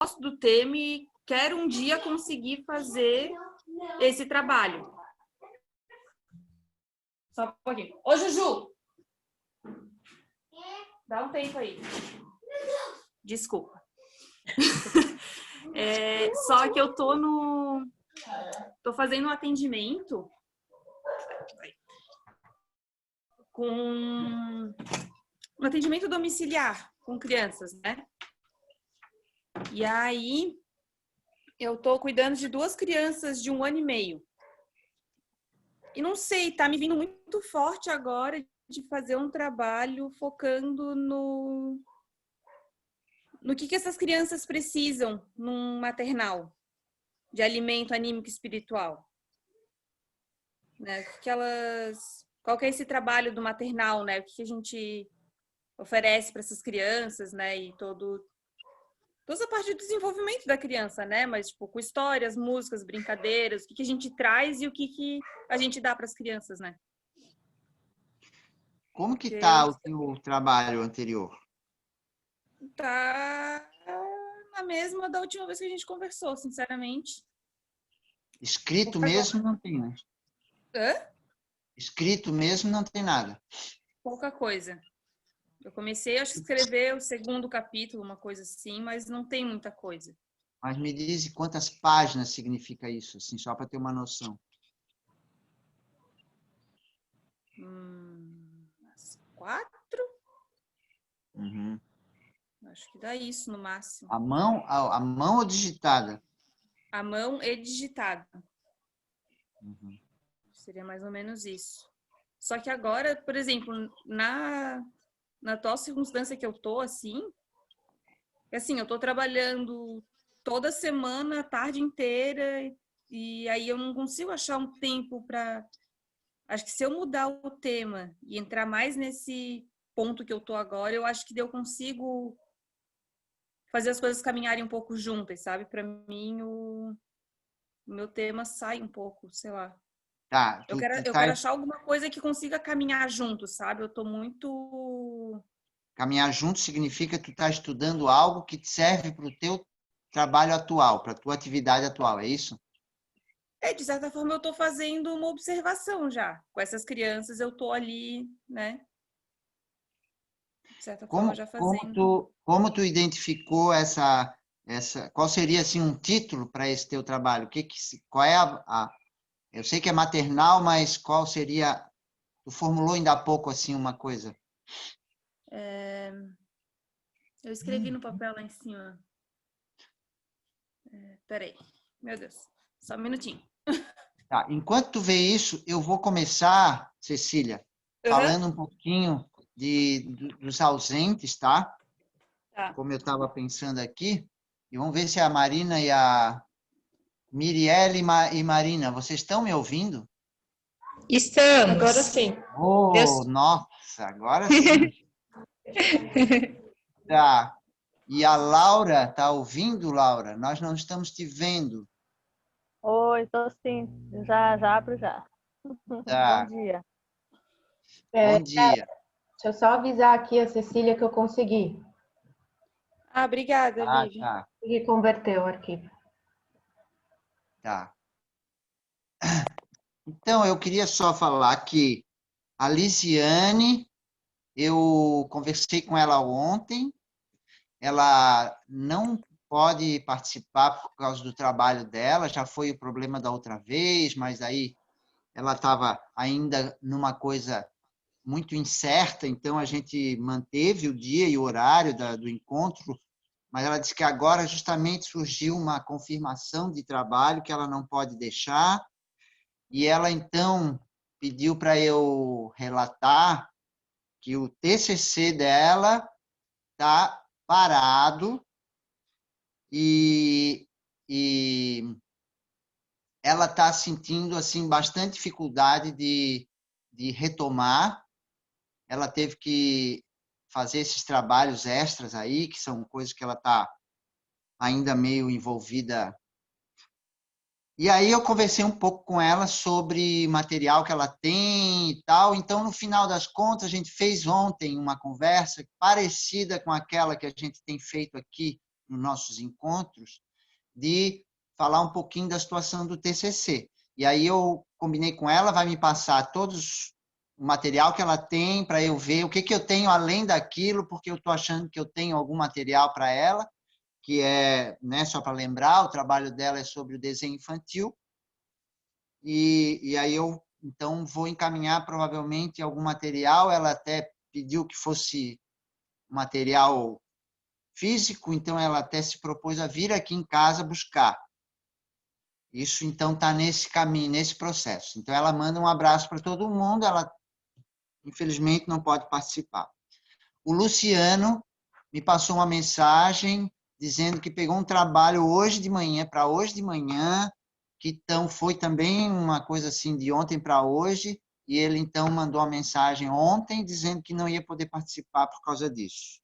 gosto do tema e quero um dia conseguir fazer esse trabalho. Só um pouquinho. Ô, Juju! Dá um tempo aí. Desculpa. Só que eu tô fazendo um atendimento com um atendimento domiciliar com crianças, né? E aí eu tô cuidando de 2 crianças de 1 ano e meio. E não sei, tá me vindo muito forte agora de fazer um trabalho focando no que essas crianças precisam num maternal de alimento anímico e espiritual. Né? Qual que é esse trabalho do maternal, né? O que a gente oferece para essas crianças, né? E toda a parte de desenvolvimento da criança, né? Mas tipo, com histórias, músicas, brincadeiras, o que a gente traz e o que a gente dá para as crianças, né? Como que tá o teu trabalho anterior? Tá na mesma da última vez que a gente conversou, sinceramente. Escrito mesmo não tem, né? Hã? Escrito mesmo não tem nada. Pouca coisa. Eu comecei a escrever o 2º capítulo, uma coisa assim, mas não tem muita coisa. Mas me diz quantas páginas significa isso, assim, só para ter uma noção. Umas 4? Uhum. Acho que dá isso no máximo. A mão ou digitada? A mão e digitado. Uhum. Seria mais ou menos isso. Só que agora, por exemplo, na atual circunstância que eu tô, assim, eu tô trabalhando toda semana, a tarde inteira, e aí eu não consigo achar um tempo para... Acho que se eu mudar o tema e entrar mais nesse ponto que eu tô agora, eu acho que eu consigo fazer as coisas caminharem um pouco juntas, sabe? Para mim, o meu tema sai um pouco, sei lá. Tá, Eu quero achar alguma coisa que consiga caminhar junto, sabe? Eu tô muito... Caminhar junto significa que tu tá estudando algo que te serve para o teu trabalho atual, para a tua atividade atual, é isso? De certa forma, eu tô fazendo uma observação já. Com essas crianças, eu tô ali, né? De certa forma, já fazendo. Como tu identificou qual seria assim um título para esse teu trabalho? Qual é eu sei que é maternal, mas qual seria? Tu formulou ainda há pouco assim uma coisa. Eu escrevi no papel lá em cima. Peraí. Meu Deus. Só um minutinho. Tá, enquanto tu vê isso, eu vou começar, Cecília, Uhum. falando um pouquinho dos ausentes, tá? Tá. Como eu estava pensando aqui. E vamos ver se a Marina e a Mirielle e Marina, vocês estão me ouvindo? Estamos. Agora sim. Oh, nossa, agora sim. Tá. E a Laura, tá ouvindo, Laura? Nós não estamos te vendo. Oi, tô sim. Já abro já. Bom Tá. dia. Bom dia. Deixa eu só avisar aqui a Cecília que eu consegui. Obrigada, Vivi. Tá. Consegui converter o arquivo. Tá. Então, eu queria só falar que a Lisiane, eu conversei com ela ontem, ela não pode participar por causa do trabalho dela, já foi o problema da outra vez, mas aí ela estava ainda numa coisa muito incerta, então a gente manteve o dia e o horário do encontro, mas ela disse que agora justamente surgiu uma confirmação de trabalho que ela não pode deixar, e ela então pediu para eu relatar que o TCC dela está parado e ela está sentindo assim bastante dificuldade de retomar. Ela teve que fazer esses trabalhos extras aí, que são coisas que ela está ainda meio envolvida. E aí eu conversei um pouco com ela sobre material que ela tem e tal. Então, no final das contas, a gente fez ontem uma conversa parecida com aquela que a gente tem feito aqui nos nossos encontros, de falar um pouquinho da situação do TCC. E aí eu combinei com ela, vai me passar todos o material que ela tem para eu ver o que eu tenho além daquilo, porque eu estou achando que eu tenho algum material para ela, que é, né, só para lembrar, o trabalho dela é sobre o desenho infantil. E aí eu, então, vou encaminhar provavelmente algum material. Ela até pediu que fosse material físico, então ela até se propôs a vir aqui em casa buscar. Isso, então, está nesse caminho, nesse processo. Então, ela manda um abraço para todo mundo, ela, infelizmente, não pode participar. O Luciano me passou uma mensagem dizendo que pegou um trabalho hoje de manhã, para hoje de manhã, que então foi também uma coisa assim de ontem para hoje, e ele então mandou uma mensagem ontem dizendo que não ia poder participar por causa disso.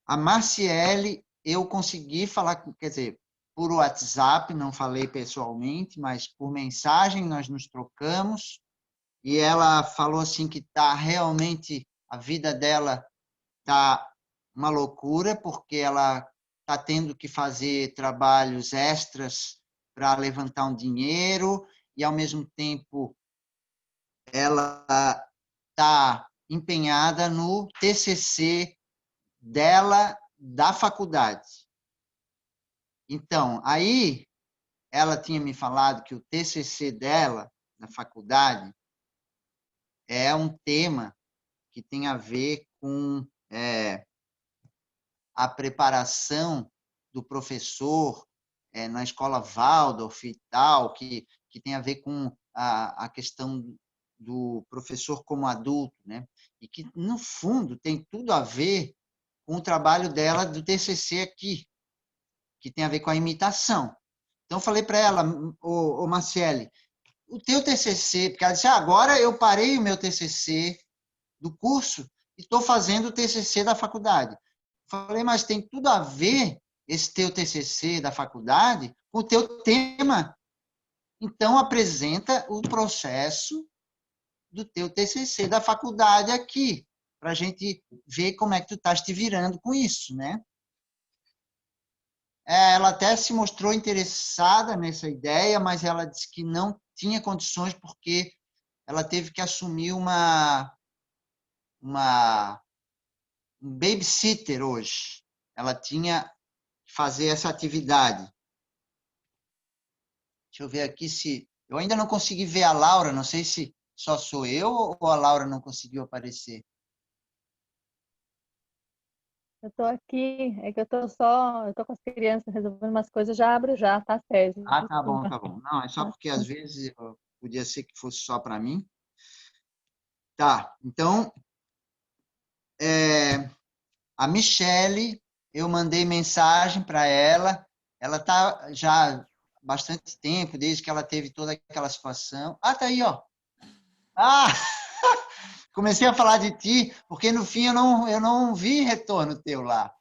A Marciele, eu consegui falar, quer dizer, por WhatsApp, não falei pessoalmente, mas por mensagem nós nos trocamos, e ela falou assim que tá realmente, a vida dela tá uma loucura, porque ela está tendo que fazer trabalhos extras para levantar um dinheiro e, ao mesmo tempo, ela está empenhada no TCC dela da faculdade. Então, aí ela tinha me falado que o TCC dela, da faculdade, é um tema que tem a ver com a preparação do professor na escola Waldorf e tal, que tem a ver com a questão do professor como adulto, né? E que, no fundo, tem tudo a ver com o trabalho dela do TCC aqui, que tem a ver com a imitação. Então, eu falei para ela, ô Marciele, o teu TCC, porque ela disse, agora eu parei o meu TCC do curso e estou fazendo o TCC da faculdade. Falei, mas tem tudo a ver esse teu TCC da faculdade com o teu tema. Então, apresenta o processo do teu TCC da faculdade aqui, para a gente ver como é que tu estás te virando com isso, né? Ela até se mostrou interessada nessa ideia, mas ela disse que não tinha condições porque ela teve que assumir um babysitter hoje. Ela tinha que fazer essa atividade. Deixa eu ver aqui se... Eu ainda não consegui ver a Laura, não sei se só sou eu ou a Laura não conseguiu aparecer. Eu tô aqui, é que eu tô com as crianças resolvendo umas coisas, já abro já, tá, Sérgio? Ah, tá bom, Desculpa. tá bom. Não, é só porque às vezes podia ser que fosse só para mim. Tá, então, a Michele, eu mandei mensagem para ela está já há bastante tempo, desde que ela teve toda aquela situação. Ah, tá aí, ó. Ah, comecei a falar de ti, porque no fim eu não vi retorno teu lá.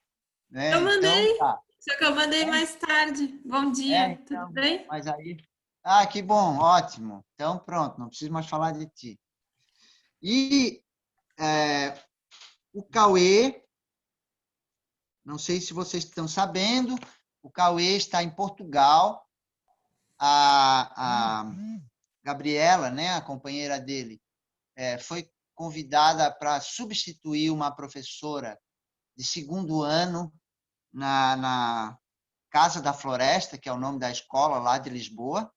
Né? Eu Então, mandei, tá. só que eu mandei mais tarde. Bom dia, tudo Então, bem? mas aí... Ah, que bom, ótimo. Então, pronto, não preciso mais falar de ti. E o Cauê, não sei se vocês estão sabendo, o Cauê está em Portugal. A Gabriela, né, a companheira dele, foi convidada para substituir uma professora de segundo ano na Casa da Floresta, que é o nome da escola lá de Lisboa.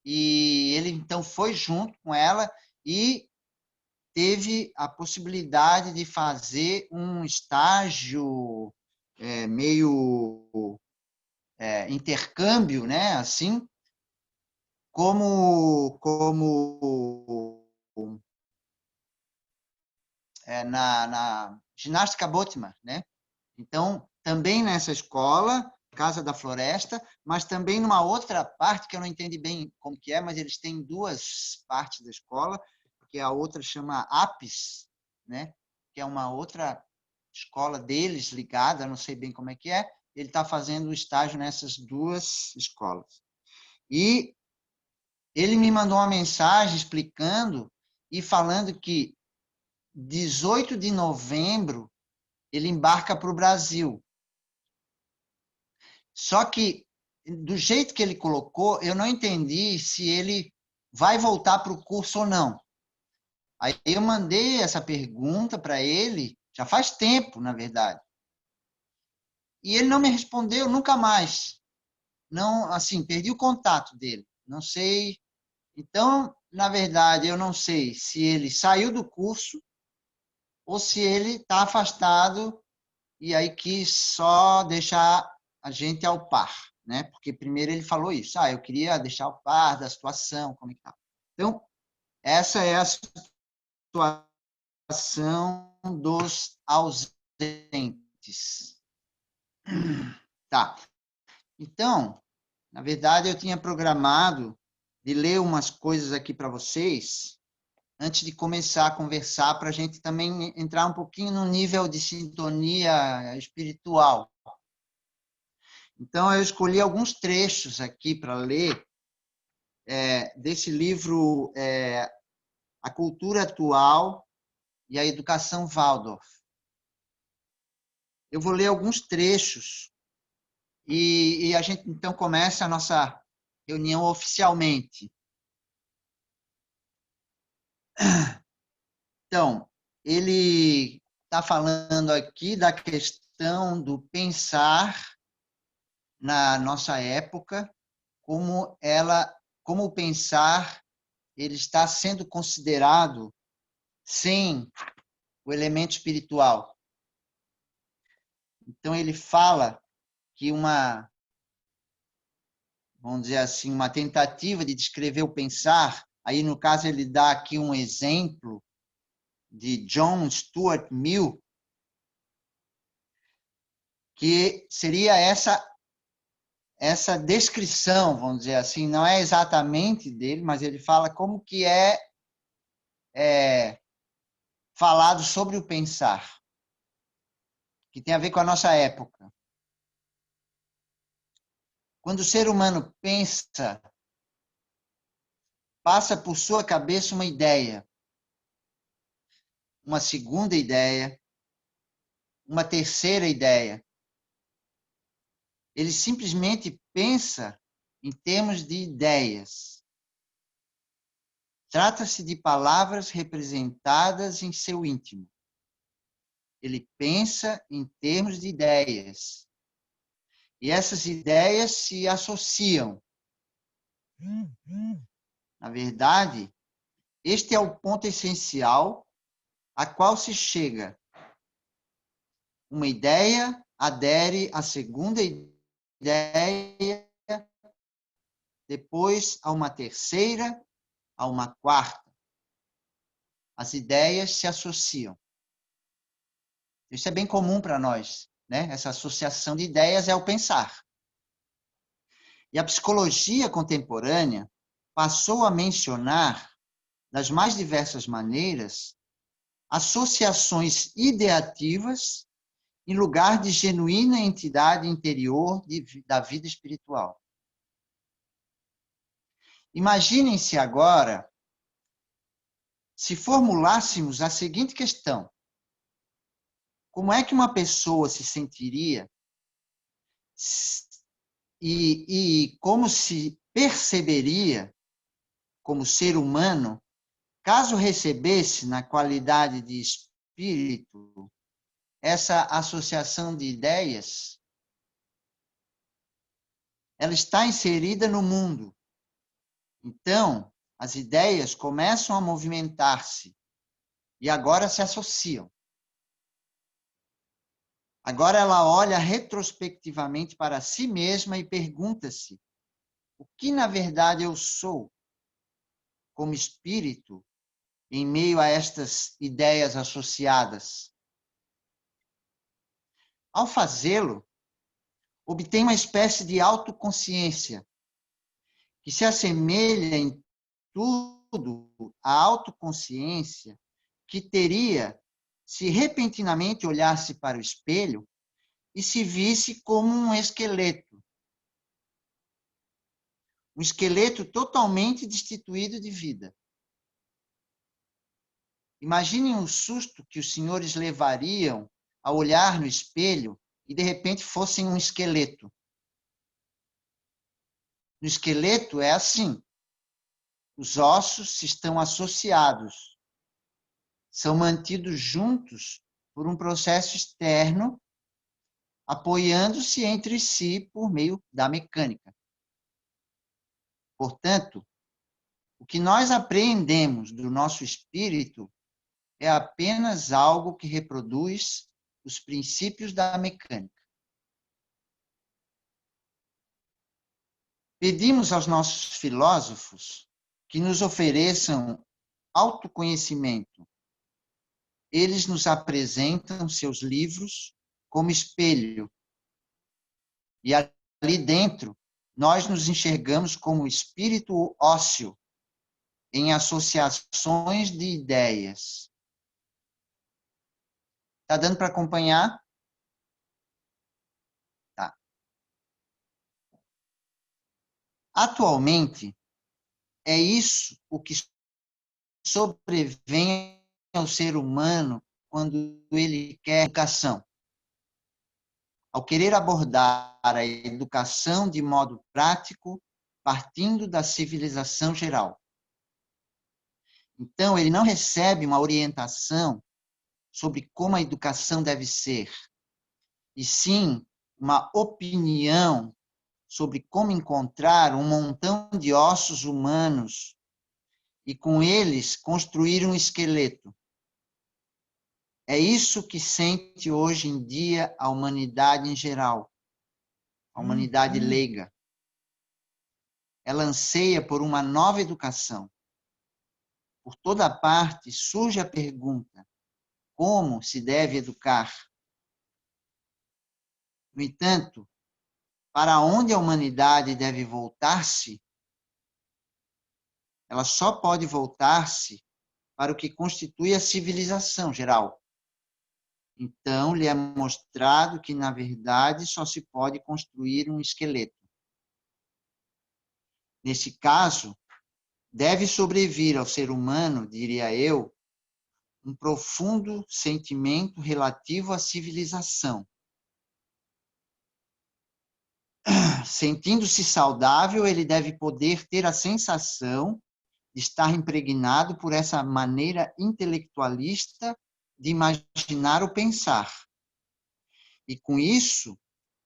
E ele, então, foi junto com ela e teve a possibilidade de fazer um estágio meio intercâmbio, né? Assim, como na ginástica Botman, né? Então, também nessa escola, Casa da Floresta, mas também numa outra parte que eu não entendi bem como que é, mas eles têm duas partes da escola, que a outra chama APES, né? Que é uma outra escola deles ligada, não sei bem como é que é. Ele está fazendo o estágio nessas duas escolas. E ele me mandou uma mensagem explicando e falando que 18 de novembro ele embarca para o Brasil. Só que, do jeito que ele colocou, eu não entendi se ele vai voltar para o curso ou não. Aí eu mandei essa pergunta para ele, já faz tempo, na verdade. E ele não me respondeu nunca mais. Não, assim, perdi o contato dele. Não sei. Então, na verdade, eu não sei se ele saiu do curso ou se ele está afastado e aí quis só deixar a gente ao par, né? Porque primeiro ele falou isso. Eu queria deixar ao par da situação, como é que tá. Então, essa é a situação dos ausentes. Tá. Então, na verdade, eu tinha programado de ler umas coisas aqui para vocês antes de começar a conversar, para a gente também entrar um pouquinho no nível de sintonia espiritual. Então, eu escolhi alguns trechos aqui para ler desse livro A Cultura Atual e a Educação Waldorf. Eu vou ler alguns trechos e a gente, então, começa a nossa reunião oficialmente. Então, ele está falando aqui da questão do pensar na nossa época, como o pensar ele está sendo considerado sem o elemento espiritual. Então, ele fala que vamos dizer assim, uma tentativa de descrever o pensar, aí, no caso, ele dá aqui um exemplo de John Stuart Mill, que seria essa descrição, vamos dizer assim, não é exatamente dele, mas ele fala como que é falado sobre o pensar, que tem a ver com a nossa época. Quando o ser humano pensa, passa por sua cabeça uma ideia, uma segunda ideia, uma terceira ideia. Ele simplesmente pensa em termos de ideias. Trata-se de palavras representadas em seu íntimo. Ele pensa em termos de ideias. E essas ideias se associam. Na verdade, este é o ponto essencial a qual se chega. Uma ideia adere à segunda ideia, depois a uma terceira, a uma quarta. As ideias se associam. Isso é bem comum para nós, né? Essa associação de ideias é o pensar. E a psicologia contemporânea passou a mencionar, das mais diversas maneiras, associações ideativas em lugar de genuína entidade interior da vida espiritual. Imaginem-se agora se formulássemos a seguinte questão: como é que uma pessoa se sentiria e como se perceberia como ser humano caso recebesse, na qualidade de espírito, essa associação de ideias? Ela está inserida no mundo. Então, as ideias começam a movimentar-se e agora se associam. Agora ela olha retrospectivamente para si mesma e pergunta-se: o que na verdade eu sou como espírito em meio a estas ideias associadas? Ao fazê-lo, obtém uma espécie de autoconsciência que se assemelha em tudo à autoconsciência que teria se repentinamente olhasse para o espelho e se visse como um esqueleto. Um esqueleto totalmente destituído de vida. Imaginem o susto que os senhores levariam a olhar no espelho e, de repente, fossem um esqueleto. No esqueleto é assim. Os ossos estão associados, são mantidos juntos por um processo externo, apoiando-se entre si por meio da mecânica. Portanto, o que nós apreendemos do nosso espírito é apenas algo que reproduz os princípios da mecânica. Pedimos aos nossos filósofos que nos ofereçam autoconhecimento. Eles nos apresentam seus livros como espelho. E ali dentro, nós nos enxergamos como espírito ósseo, em associações de ideias. Está dando para acompanhar? Tá. Atualmente, é isso o que sobrevém ao ser humano quando ele quer educação. Ao querer abordar a educação de modo prático, partindo da civilização geral. Então, ele não recebe uma orientação sobre como a educação deve ser, e sim uma opinião sobre como encontrar um montão de ossos humanos e, com eles, construir um esqueleto. É isso que sente hoje em dia a humanidade em geral, a humanidade leiga. Ela anseia por uma nova educação. Por toda parte surge a pergunta: como se deve educar? No entanto, para onde a humanidade deve voltar-se? Ela só pode voltar-se para o que constitui a civilização geral. Então, lhe é mostrado que, na verdade, só se pode construir um esqueleto. Nesse caso, deve sobrevir ao ser humano, diria eu, um profundo sentimento relativo à civilização. Sentindo-se saudável, ele deve poder ter a sensação de estar impregnado por essa maneira intelectualista de imaginar o pensar. E, com isso,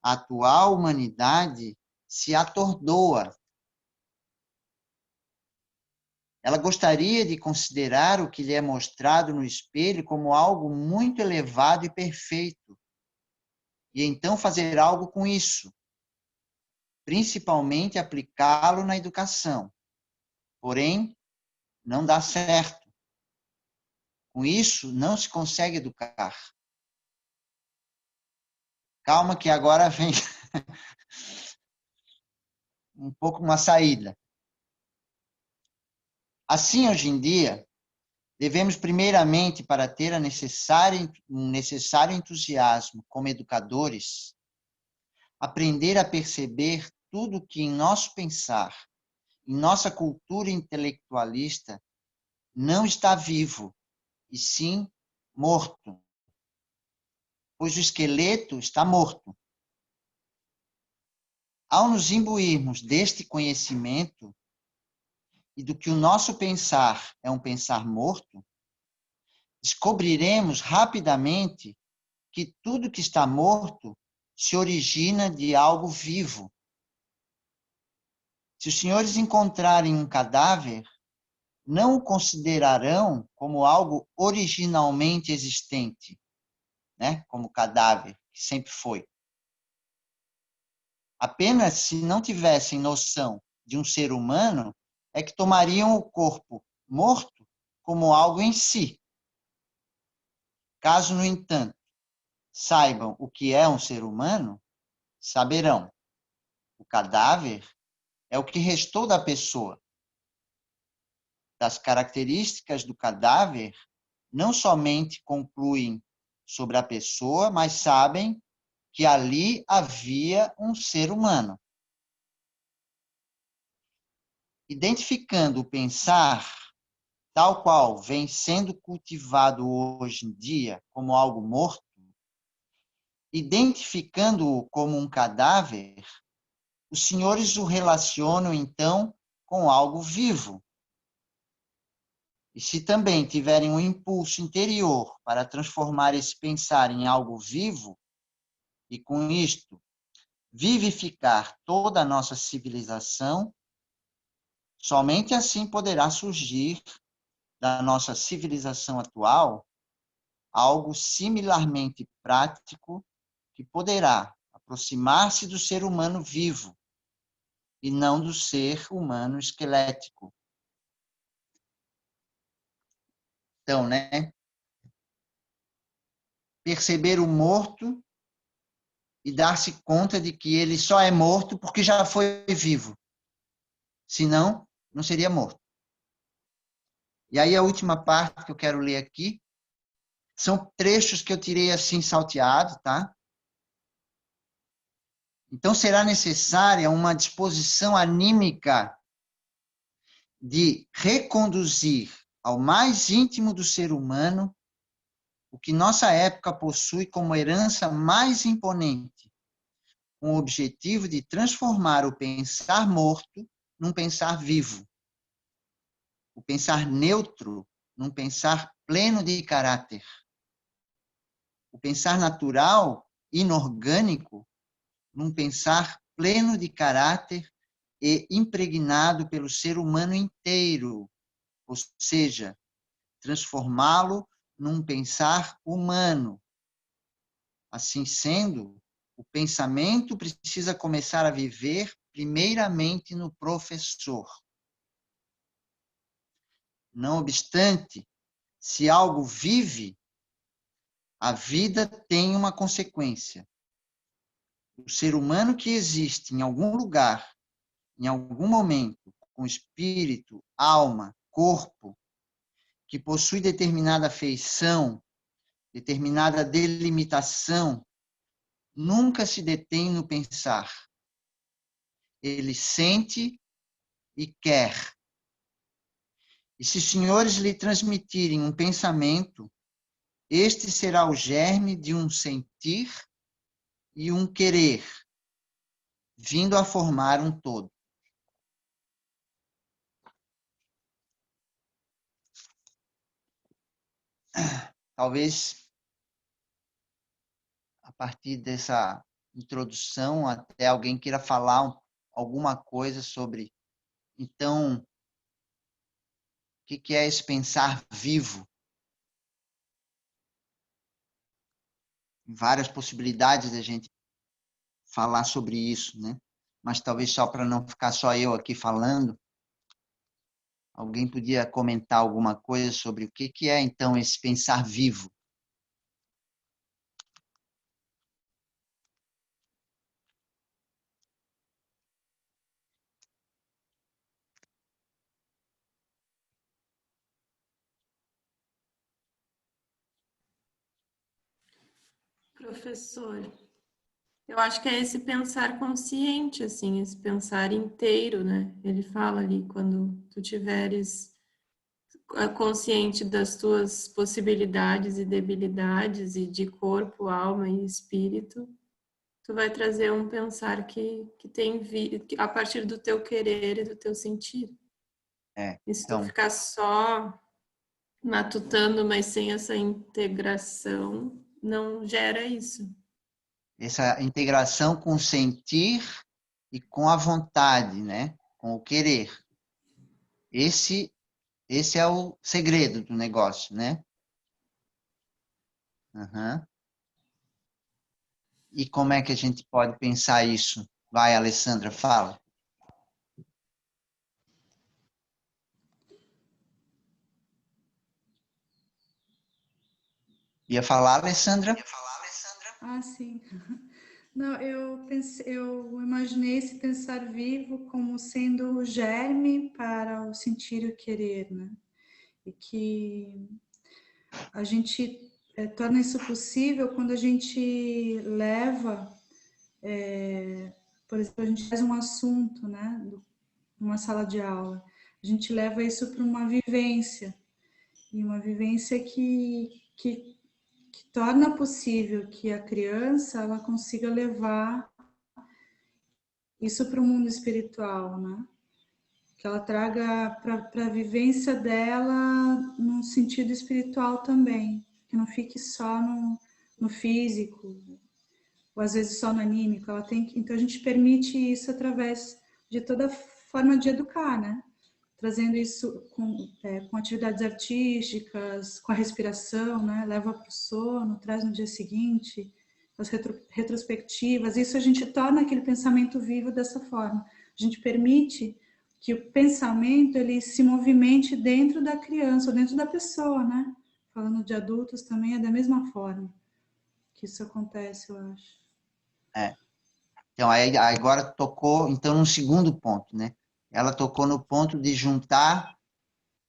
a atual humanidade se atordoa. Ela gostaria de considerar o que lhe é mostrado no espelho como algo muito elevado e perfeito, e então fazer algo com isso, principalmente aplicá-lo na educação. Porém, não dá certo. Com isso, não se consegue educar. Calma que agora vem um pouco uma saída. Assim, hoje em dia, devemos primeiramente, para ter um necessário entusiasmo como educadores, aprender a perceber tudo que em nosso pensar, em nossa cultura intelectualista, não está vivo, e sim morto. Pois o esqueleto está morto. Ao nos imbuirmos deste conhecimento e do que o nosso pensar é um pensar morto, descobriremos rapidamente que tudo que está morto se origina de algo vivo. Se os senhores encontrarem um cadáver, não o considerarão como algo originalmente existente, né? Como cadáver, que sempre foi. Apenas se não tivessem noção de um ser humano, é que tomariam o corpo morto como algo em si. Caso, no entanto, saibam o que é um ser humano, saberão. O cadáver é o que restou da pessoa. Das características do cadáver, não somente concluem sobre a pessoa, mas sabem que ali havia um ser humano. Identificando o pensar, tal qual vem sendo cultivado hoje em dia como algo morto, identificando-o como um cadáver, os senhores o relacionam, então, com algo vivo. E se também tiverem um impulso interior para transformar esse pensar em algo vivo, e com isto vivificar toda a nossa civilização, somente assim poderá surgir da nossa civilização atual algo similarmente prático que poderá aproximar-se do ser humano vivo e não do ser humano esquelético. Então, né? Perceber o morto e dar-se conta de que ele só é morto porque já foi vivo. Senão, não seria morto. E aí a última parte que eu quero ler aqui são trechos que eu tirei assim salteado, tá? Então será necessária uma disposição anímica de reconduzir ao mais íntimo do ser humano o que nossa época possui como herança mais imponente, com o objetivo de transformar o pensar morto num pensar vivo, o pensar neutro num pensar pleno de caráter, o pensar natural, inorgânico, num pensar pleno de caráter e impregnado pelo ser humano inteiro, ou seja, transformá-lo num pensar humano. Assim sendo, o pensamento precisa começar a viver primeiramente no professor. Não obstante, se algo vive, a vida tem uma consequência. O ser humano que existe em algum lugar, em algum momento, com espírito, alma, corpo, que possui determinada feição, determinada delimitação, nunca se detém no pensar. Ele sente e quer. E se os senhores lhe transmitirem um pensamento, este será o germe de um sentir e um querer, vindo a formar um todo. Talvez, a partir dessa introdução, até alguém queira falar alguma coisa sobre, então, o que é esse pensar vivo? Várias possibilidades da gente falar sobre isso, né? Mas talvez só para não ficar só eu aqui falando, alguém podia comentar alguma coisa sobre o que é, então, esse pensar vivo? Professor, eu acho que é esse pensar consciente, assim, esse pensar inteiro, né? Ele fala ali, quando tu tiveres consciente das tuas possibilidades e debilidades e de corpo, alma e espírito, tu vai trazer um pensar que tem a partir do teu querer e do teu sentir. E se tu Então, ficar só matutando, mas sem essa integração, não gera isso. essa integração com o sentir e com a vontade, né? Com o querer. Esse é o segredo do negócio, né? Uhum. E como é que a gente pode pensar isso? Vai, Alessandra, fala. Ia falar, Alessandra? Ah, sim. Não, eu imaginei esse pensar vivo como sendo o germe para o sentir e o querer, né? E que a gente torna isso possível quando a gente leva, por exemplo, a gente faz um assunto, né? Numa sala de aula. A gente leva isso para uma vivência, e uma vivência que que torna possível que a criança ela consiga levar isso para o mundo espiritual, né? Que ela traga para a vivência dela num sentido espiritual também, que não fique só no físico, ou às vezes só no anímico. Ela tem que, então a gente permite isso através de toda forma de educar, né? Trazendo isso com atividades artísticas, com a respiração, né? Leva para o sono, traz no dia seguinte, as retrospectivas. Isso a gente torna aquele pensamento vivo dessa forma. A gente permite que o pensamento ele se movimente dentro da criança, ou dentro da pessoa, né? Falando de adultos também é da mesma forma que isso acontece, eu acho. Então, aí, agora tocou, então, no segundo ponto, né? Ela tocou no ponto de juntar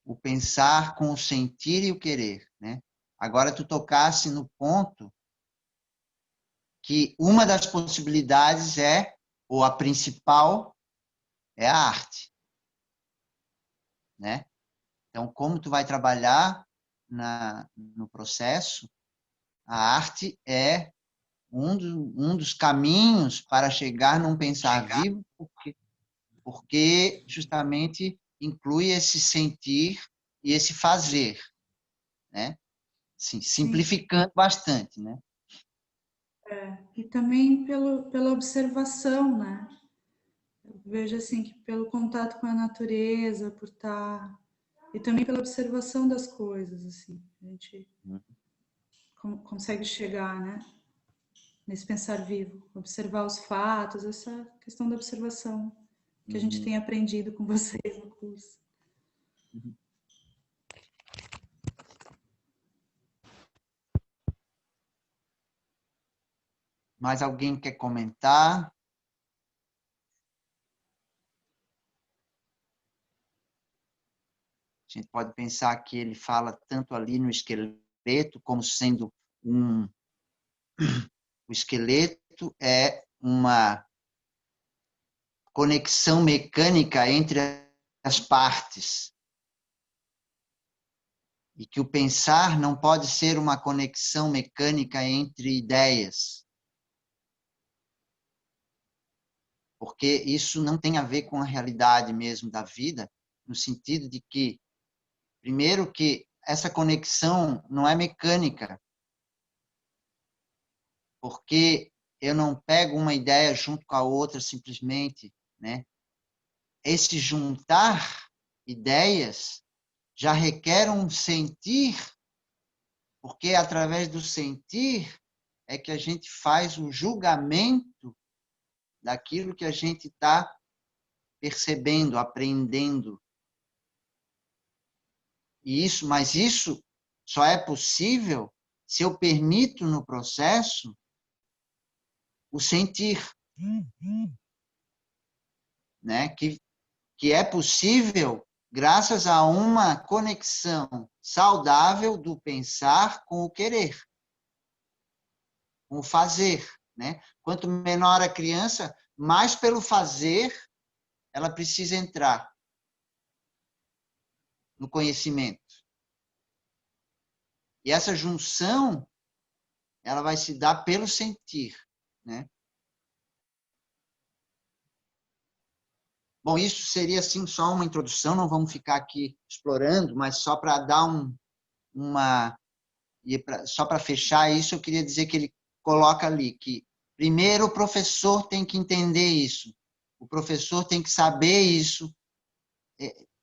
o pensar com o sentir e o querer, né? Agora tu tocasse no ponto que uma das possibilidades ou a principal, é a arte, né? Então, como tu vai trabalhar no processo, a arte é um dos caminhos para chegar num pensar vivo, porque justamente inclui esse sentir e esse fazer, né? Sim, simplificando bastante, né? E também pela observação, né? Eu vejo assim que pelo contato com a natureza, por estar e também pela observação das coisas, assim, a gente consegue chegar, né? Nesse pensar vivo, observar os fatos, essa questão da observação que a gente tem aprendido com vocês no curso. Mais alguém quer comentar? A gente pode pensar que ele fala tanto ali no esqueleto como sendo o esqueleto é uma conexão mecânica entre as partes. E que o pensar não pode ser uma conexão mecânica entre ideias. Porque isso não tem a ver com a realidade mesmo da vida, no sentido de que, primeiro, que essa conexão não é mecânica, porque eu não pego uma ideia junto com a outra simplesmente, né? Esse juntar ideias já requer um sentir, porque através do sentir é que a gente faz o julgamento daquilo que a gente está percebendo, aprendendo. Mas isso só é possível se eu permito no processo o sentir, né? Que é possível graças a uma conexão saudável do pensar com o querer, com o fazer, né? Quanto menor a criança, mais pelo fazer ela precisa entrar no conhecimento. E essa junção, ela vai se dar pelo sentir, né? Bom, isso seria assim só uma introdução, não vamos ficar aqui explorando, mas só para dar só para fechar isso, eu queria dizer que ele coloca ali que primeiro o professor tem que entender isso, o professor tem que saber isso,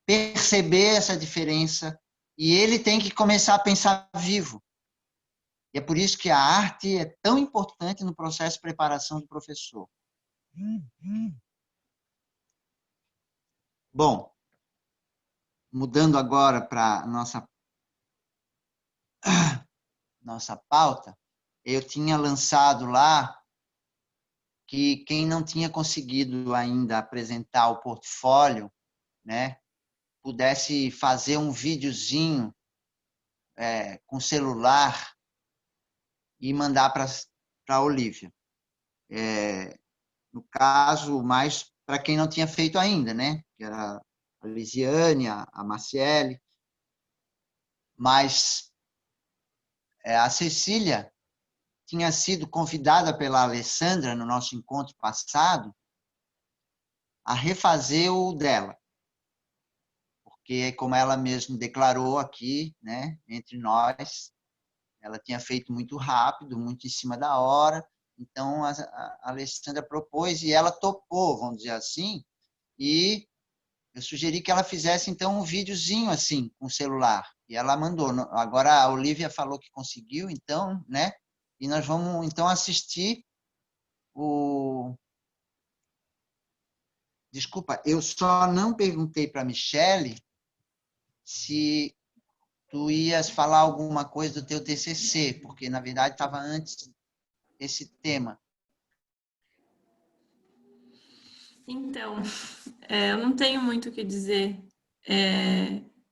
perceber essa diferença, e ele tem que começar a pensar vivo. E é por isso que a arte é tão importante no processo de preparação do professor. Bom, mudando agora para nossa pauta, eu tinha lançado lá que quem não tinha conseguido ainda apresentar o portfólio, né, pudesse fazer um videozinho com celular e mandar para a Olivia. No caso, mais para quem não tinha feito ainda, né? Que era a Lisiane, a Marciele. Mas a Cecília tinha sido convidada pela Alessandra, no nosso encontro passado, a refazer o dela. Porque, como ela mesma declarou aqui, né, entre nós, ela tinha feito muito rápido, muito em cima da hora. Então, a Alessandra propôs e ela topou, vamos dizer assim, e eu sugeri que ela fizesse, então, um videozinho assim, com o celular. E ela mandou. Agora, a Olivia falou que conseguiu, então, né? E nós vamos, então, assistir o... Desculpa, eu só não perguntei para a Michele se tu ias falar alguma coisa do teu TCC, porque, na verdade, estava antes esse tema. Então, eu não tenho muito o que dizer.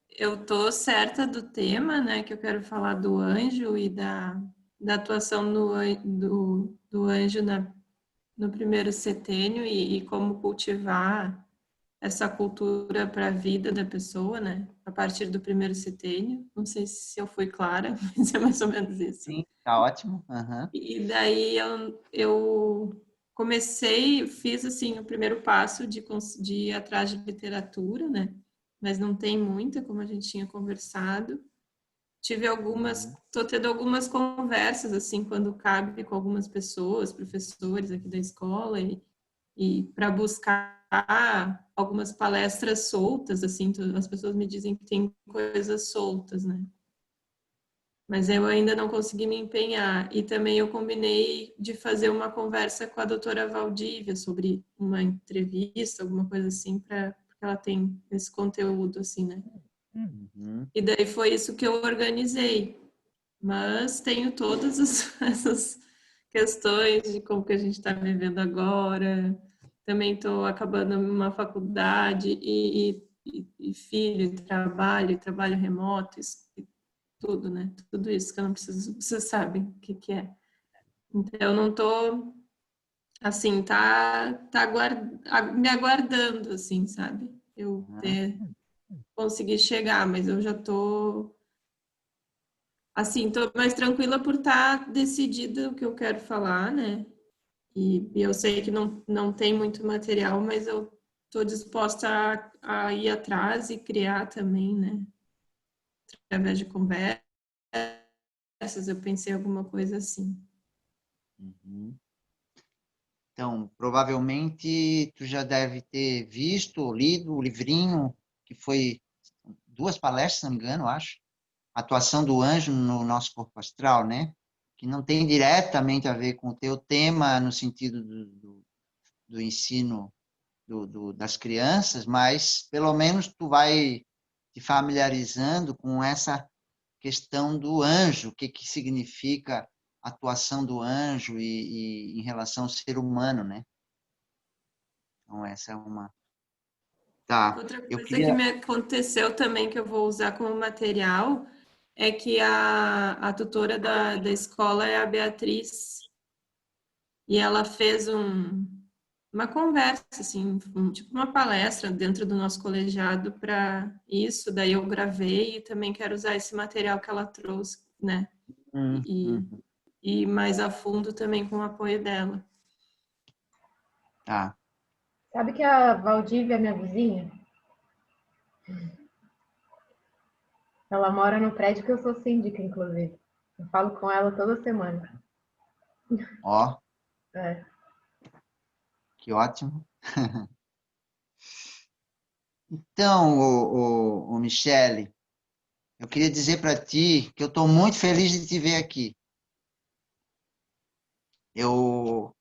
Eu tô certa do tema, né? Que eu quero falar do anjo e da atuação do anjo no primeiro setênio e como cultivar essa cultura para a vida da pessoa, né? A partir do primeiro setênio. Não sei se eu fui clara, mas é mais ou menos isso. Sim, tá ótimo. Uhum. E daí eu comecei, fiz assim o primeiro passo de ir atrás de literatura, né? Mas não tem muita, como a gente tinha conversado. Tive tô tendo algumas conversas assim quando cabe com algumas pessoas, professores aqui da escola e para buscar algumas palestras soltas, assim, as pessoas me dizem que tem coisas soltas, né? Mas eu ainda não consegui me empenhar. E também eu combinei de fazer uma conversa com a doutora Valdívia sobre uma entrevista, alguma coisa assim, porque ela tem esse conteúdo, assim, né? Uhum. E daí foi isso que eu organizei. Mas tenho todas essas questões de como que a gente está vivendo agora. Também estou acabando uma faculdade e filho, trabalho remoto, tudo, né? Tudo isso que eu não preciso, você sabe o que é. Então, eu não tô, assim, me aguardando, assim, sabe? Eu conseguir chegar, mas eu já tô, assim, tô mais tranquila por estar decidida o que eu quero falar, né? E eu sei que não tem muito material, mas eu tô disposta a ir atrás e criar também, né? Através de conversas, eu pensei em alguma coisa assim. Uhum. Então, provavelmente, tu já deve ter visto ou lido o livrinho, que foi 2 palestras, se não me engano, acho. Atuação do anjo no nosso corpo astral, né? Que não tem diretamente a ver com o teu tema no sentido do ensino das crianças, mas pelo menos tu vai te familiarizando com essa questão do anjo, o que que significa a atuação do anjo e em relação ao ser humano, né? Então, essa é uma... Tá, Outra eu coisa que queria... me aconteceu também, que eu vou usar como material, é que a tutora da escola é a Beatriz, e ela fez uma conversa, assim, tipo uma palestra dentro do nosso colegiado para isso, daí eu gravei e também quero usar esse material que ela trouxe, né? E, Uhum. e mais a fundo também com o apoio dela. Tá. Sabe que a Valdívia é minha vizinha? Ela mora no prédio que eu sou síndica, inclusive. Eu falo com ela toda semana. Ó, É. que ótimo. Então, o Michele, eu queria dizer para ti que eu estou muito feliz de te ver aqui. Eu,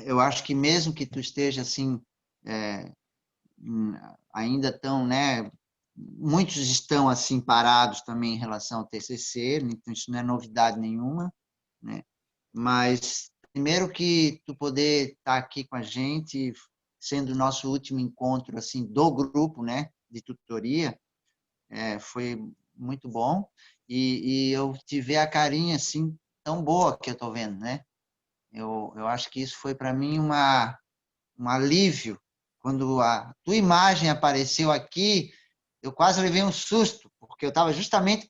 eu acho que mesmo que tu esteja assim, é, ainda tão, né? Muitos estão assim parados também em relação ao TCC, então isso não é novidade nenhuma, né? Mas primeiro que tu poder estar aqui com a gente, sendo o nosso último encontro assim do grupo, né, de tutoria, foi muito bom e eu te ver a carinha assim tão boa que eu tô vendo, né? Eu acho que isso foi para mim um alívio quando a tua imagem apareceu aqui. Eu quase levei um susto porque eu estava justamente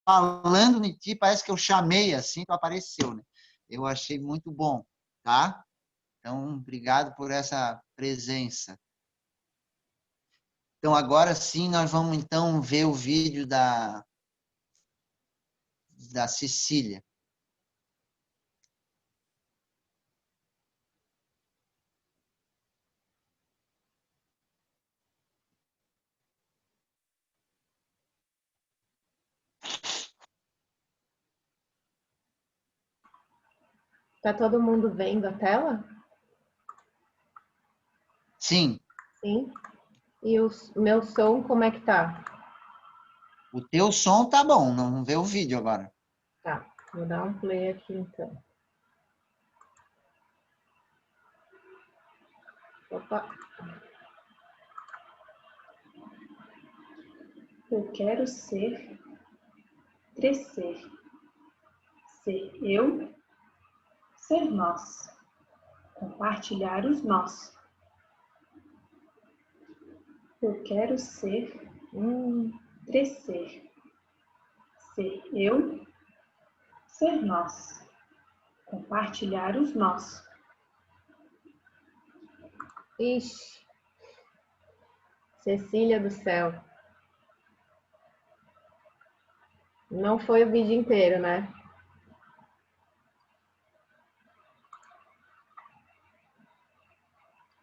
falando em ti, parece que eu chamei assim, tu apareceu, né? Eu achei muito bom, tá? Então, obrigado por essa presença. Então, agora sim, nós vamos então ver o vídeo da Cecília. Tá todo mundo vendo a tela? Sim, Sim. E o meu som, como é que tá? o teu som tá bom, não vê o vídeo agora. Tá, vou dar um play aqui então. Opa. Eu quero ser, crescer, ser eu, ser nós, compartilhar os nós. Eu quero ser, crescer, ser eu, ser nós, compartilhar os nós. Ixi, Cecília do céu. Não foi o vídeo inteiro, né?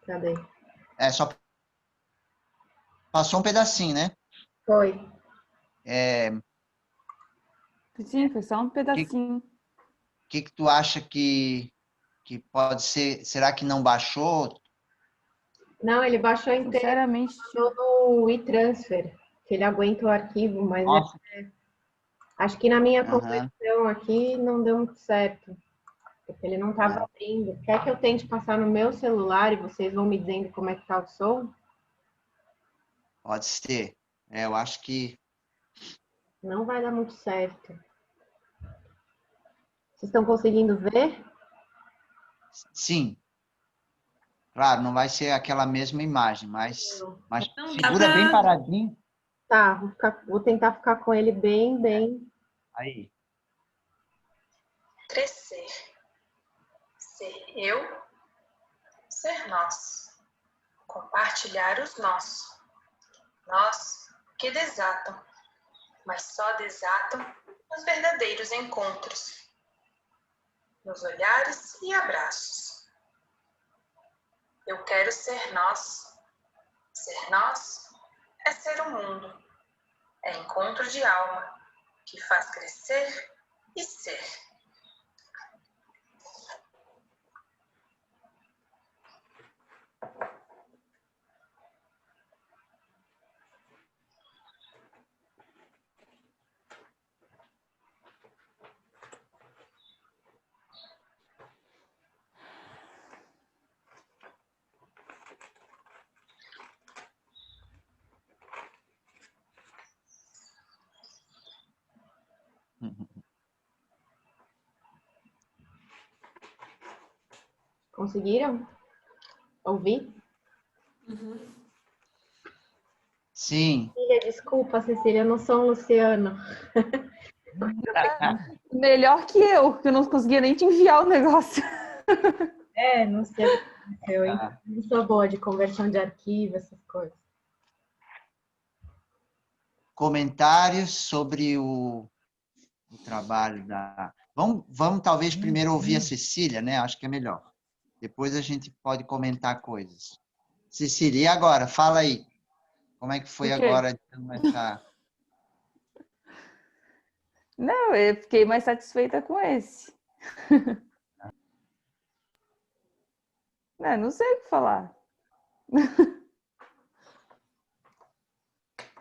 Cadê? É, só passou um pedacinho, né? Foi. Sim, foi só um O pedacinho. que tu acha que pode ser? Será que não baixou? Não, ele baixou inteiro, Sinceramente, mandou no e-transfer, que ele aguenta o arquivo, mas Nossa. acho que na minha Aham. conversão aqui não deu muito certo, porque ele não estava abrindo. Quer que eu tente passar no meu celular e vocês vão me dizendo como é que tá o som? Pode ser. Eu acho que Não vai dar muito certo. Vocês estão conseguindo ver? sim. Claro, não vai ser aquela mesma imagem, mas Não dá segura bem pra... paradinho. Tá, vou tentar ficar com ele bem. Aí. Crescer, ser eu, ser nós, compartilhar os nós. Nós que desatam, mas só desatam nos verdadeiros encontros, nos olhares e abraços. Eu quero ser nós. Ser nós é ser o mundo, é encontro de alma que faz crescer e ser. Conseguiram ouvir? Sim. Desculpa, Cecília, eu não sou um Luciano. melhor que eu não conseguia nem te enviar o negócio. Não sei o que aconteceu, hein? Não sou boa de conversão de arquivo, essas coisas. Comentários sobre o trabalho da... Vamos talvez primeiro ouvir a Cecília, né? Acho que é melhor. Depois a gente pode comentar coisas. Cecília, e agora? Fala aí. Como é que foi O quê? agora essa... Não, eu fiquei mais satisfeita com esse. Não sei o que falar.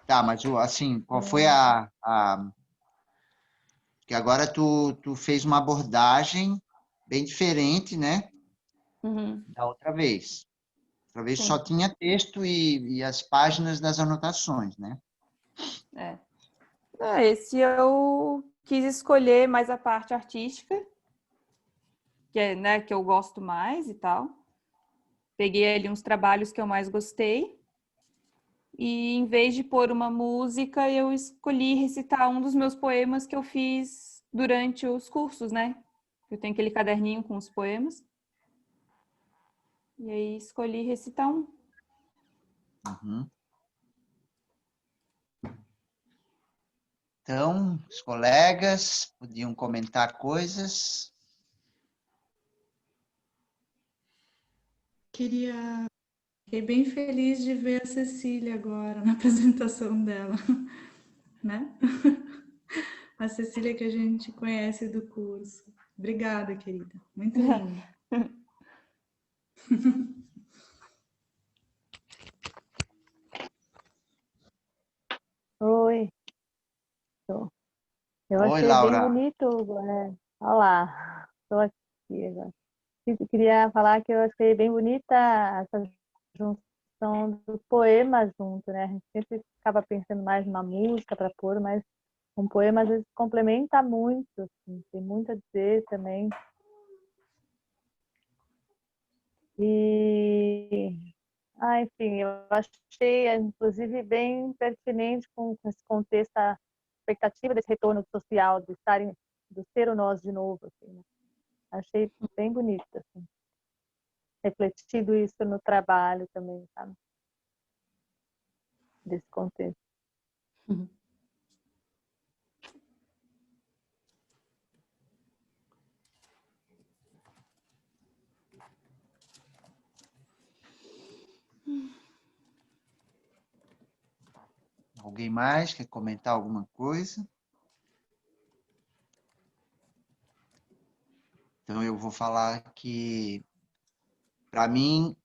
Tá, mas assim, qual foi que agora tu fez uma abordagem bem diferente, né? Uhum. Da outra vez. Outra vez Sim. só tinha texto e as páginas das anotações, né? Esse eu quis escolher mais a parte artística, que é, né, que eu gosto mais e tal. Peguei ali uns trabalhos que eu mais gostei. E em vez de pôr uma música, eu escolhi recitar um dos meus poemas que eu fiz durante os cursos, né? Eu tenho aquele caderninho com os poemas. E aí escolhi recitar um. Uhum. Então, os colegas podiam comentar coisas. Fiquei bem feliz de ver a Cecília agora na apresentação dela, né? A Cecília que a gente conhece do curso. Obrigada, querida. Muito lindo. Oi. Eu Oi, achei bem Laura. bonito. Olá, estou aqui agora. Queria falar que eu achei bem bonita essa junção do poema junto, né? A gente sempre acaba pensando mais numa música para pôr, mas um poema às vezes complementa muito, assim, tem muito a dizer também. Enfim, eu achei, inclusive, bem pertinente com esse contexto, a expectativa desse retorno social, do ser o nós de novo, assim, né? Achei bem bonito, assim, refletido isso no trabalho também, sabe? Desse contexto. Alguém mais quer comentar alguma coisa? Então, eu vou falar que, para mim,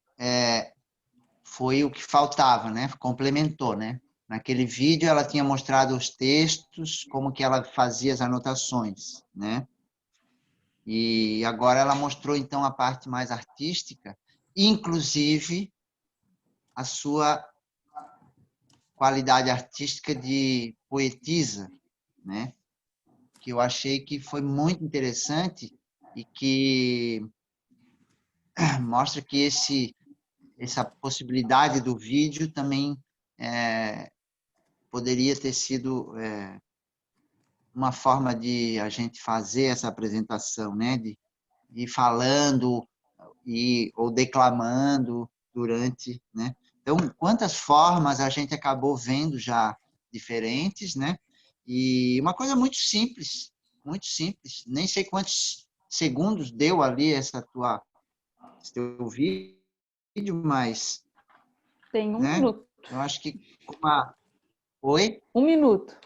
foi o que faltava, né? Complementou, né? Naquele vídeo, ela tinha mostrado os textos, como que ela fazia as anotações, né? E agora ela mostrou, então, a parte mais artística, inclusive a sua qualidade artística de poetisa, né? Que eu achei que foi muito interessante e que mostra que essa possibilidade do vídeo também poderia ter sido uma forma de a gente fazer essa apresentação, né? De ir falando ou declamando durante, né? Então, quantas formas a gente acabou vendo já diferentes, né? E uma coisa muito simples. Nem sei quantos segundos deu ali esse teu vídeo, mas, Tem um né? minuto. Eu acho que Oi? 1 minuto.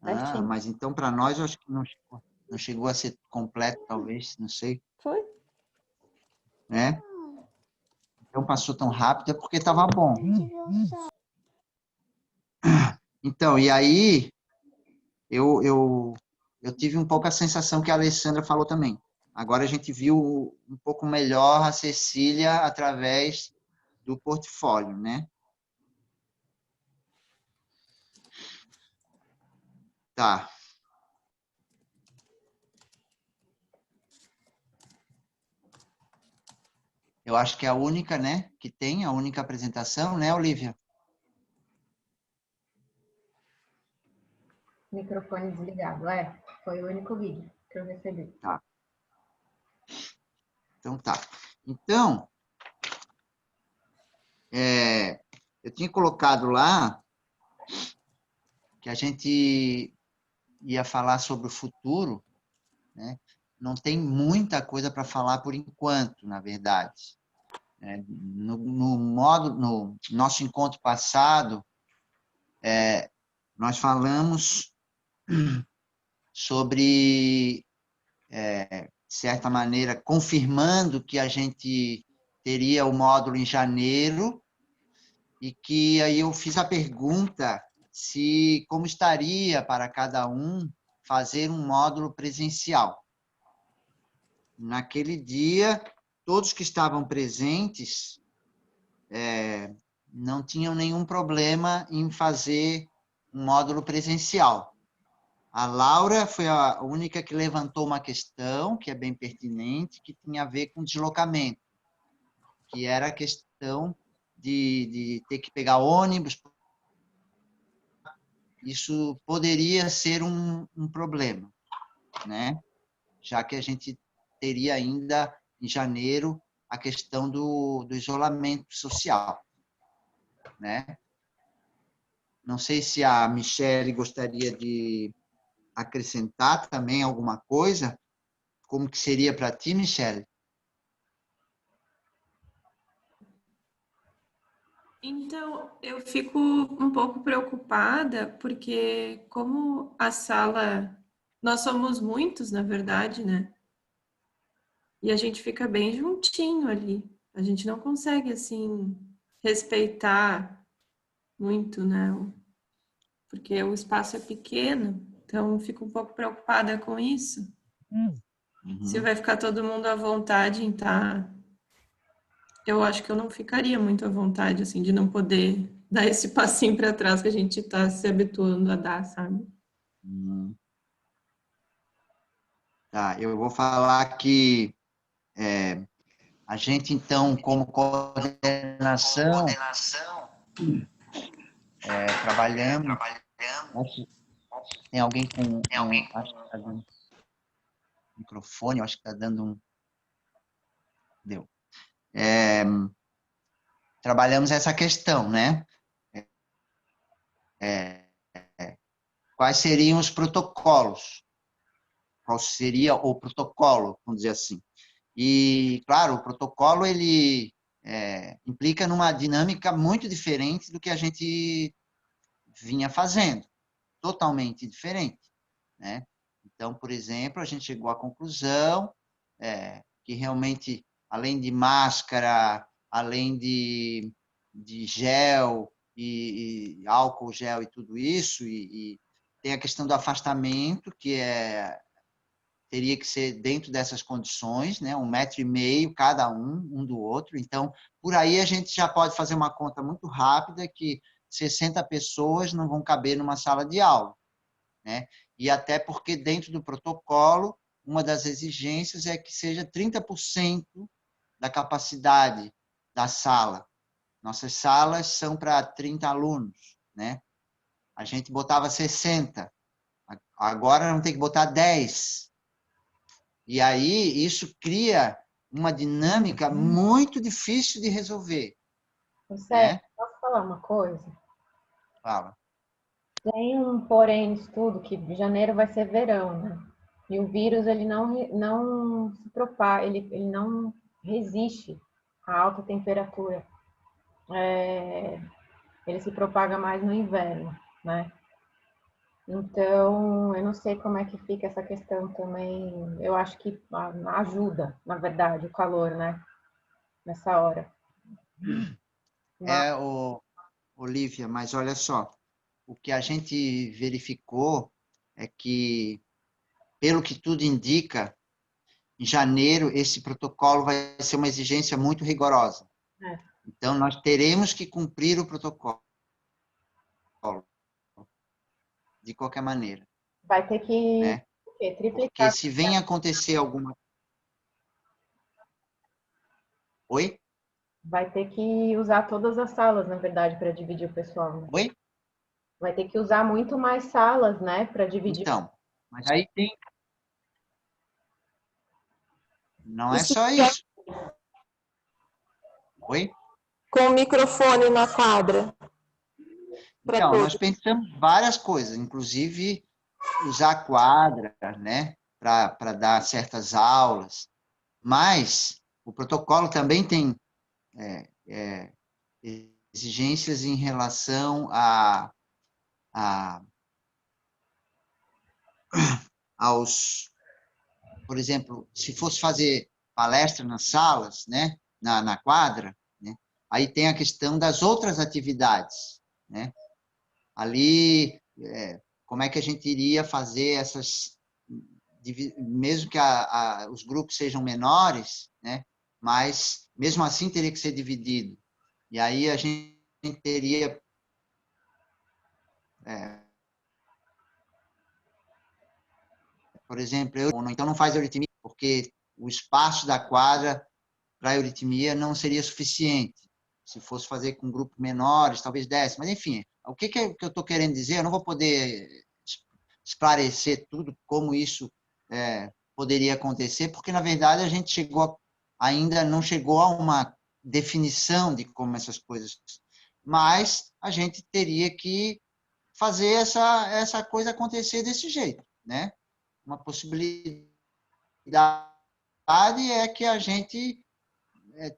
Ah, Certinho. mas então para nós eu acho que não chegou a ser completo, talvez, não sei, Foi? né? Então passou tão rápido é porque estava bom. Então, e aí eu tive um pouco a sensação que a Alessandra falou também. Agora a gente viu um pouco melhor a Cecília através do portfólio, né? Tá. Eu acho que é a única, né? Que tem a única apresentação, né, Olivia? Microfone desligado, foi o único vídeo que eu recebi. Tá. Então tá. Então, eu tinha colocado lá que a gente ia falar sobre o futuro, né? Não tem muita coisa para falar por enquanto, na verdade. No nosso encontro passado, nós falamos sobre, de certa maneira, confirmando que a gente teria o módulo em janeiro e que aí eu fiz a pergunta como estaria para cada um fazer um módulo presencial. Naquele dia, todos que estavam presentes não tinham nenhum problema em fazer um módulo presencial. A Laura foi a única que levantou uma questão, que é bem pertinente, que tinha a ver com deslocamento, que era a questão de ter que pegar ônibus. Isso poderia ser um problema, né? Já que a gente teria ainda, em janeiro, a questão do isolamento social, né? Não sei se a Michele gostaria de acrescentar também alguma coisa. Como que seria para ti, Michele? Então, eu fico um pouco preocupada, porque como a sala, nós somos muitos, na verdade, né? E a gente fica bem juntinho ali. A gente não consegue, assim, respeitar muito, né? Porque o espaço é pequeno, então eu fico um pouco preocupada com isso. Se vai ficar todo mundo à vontade em estar. Eu acho que eu não ficaria muito à vontade, assim, de não poder dar esse passinho para trás que a gente está se habituando a dar, sabe? Tá, eu vou falar que a gente, então, como coordenação, trabalhamos. Tem alguém com acho que tá dando microfone, eu acho que está dando um. Deu. Trabalhamos essa questão, né? Quais seriam os protocolos? Qual seria o protocolo, vamos dizer assim? E, claro, o protocolo ele implica numa dinâmica muito diferente do que a gente vinha fazendo, totalmente diferente, né? Então, por exemplo, a gente chegou à conclusão que realmente, além de máscara, além de gel e álcool gel e tudo isso, e tem a questão do afastamento, que teria que ser dentro dessas condições, né? 1,5 m cada um do outro. Então, por aí a gente já pode fazer uma conta muito rápida que 60 pessoas não vão caber numa sala de aula, né? E até porque dentro do protocolo, uma das exigências é que seja 30% da capacidade da sala. Nossas salas são para 30 alunos, né? A gente botava 60, agora não tem que botar 10. E aí isso cria uma dinâmica muito difícil de resolver. Sério, posso falar uma coisa? Fala. Tem um porém nisso tudo, que janeiro vai ser verão, né? E o vírus, ele não se propaga, ele não resiste à alta temperatura. Ele se propaga mais no inverno, né? Então, eu não sei como é que fica essa questão também. Eu acho que ajuda, na verdade, o calor, né? Nessa hora. Olívia, mas olha só, o que a gente verificou é que, pelo que tudo indica, em janeiro esse protocolo vai ser uma exigência muito rigorosa. Então, nós teremos que cumprir o protocolo, de qualquer maneira. Vai ter que né? triplicar. Porque se vem acontecer alguma... Oi? Vai ter que usar todas as salas, na verdade, para dividir o pessoal. Né? Oi? Vai ter que usar muito mais salas, né, para dividir. Então, mas aí tem... Não é só isso. Oi? Com o microfone na quadra. Então, nós pensamos várias coisas, inclusive usar a quadra, né, para dar certas aulas, mas o protocolo também tem exigências em relação aos, por exemplo, se fosse fazer palestra nas salas, né, na quadra, né, aí tem a questão das outras atividades, né? Ali, como é que a gente iria fazer essas, mesmo que os grupos sejam menores, né? Mas mesmo assim teria que ser dividido. E aí a gente teria por exemplo, então não faz euritmia, porque o espaço da quadra para a euritmia não seria suficiente. Se fosse fazer com grupos menores, talvez desse. Mas, enfim, o que eu estou querendo dizer? Eu não vou poder esclarecer tudo como isso poderia acontecer, porque, na verdade, a gente ainda não chegou a uma definição de como essas coisas... Mas a gente teria que fazer essa coisa acontecer desse jeito, né? Uma possibilidade é que a gente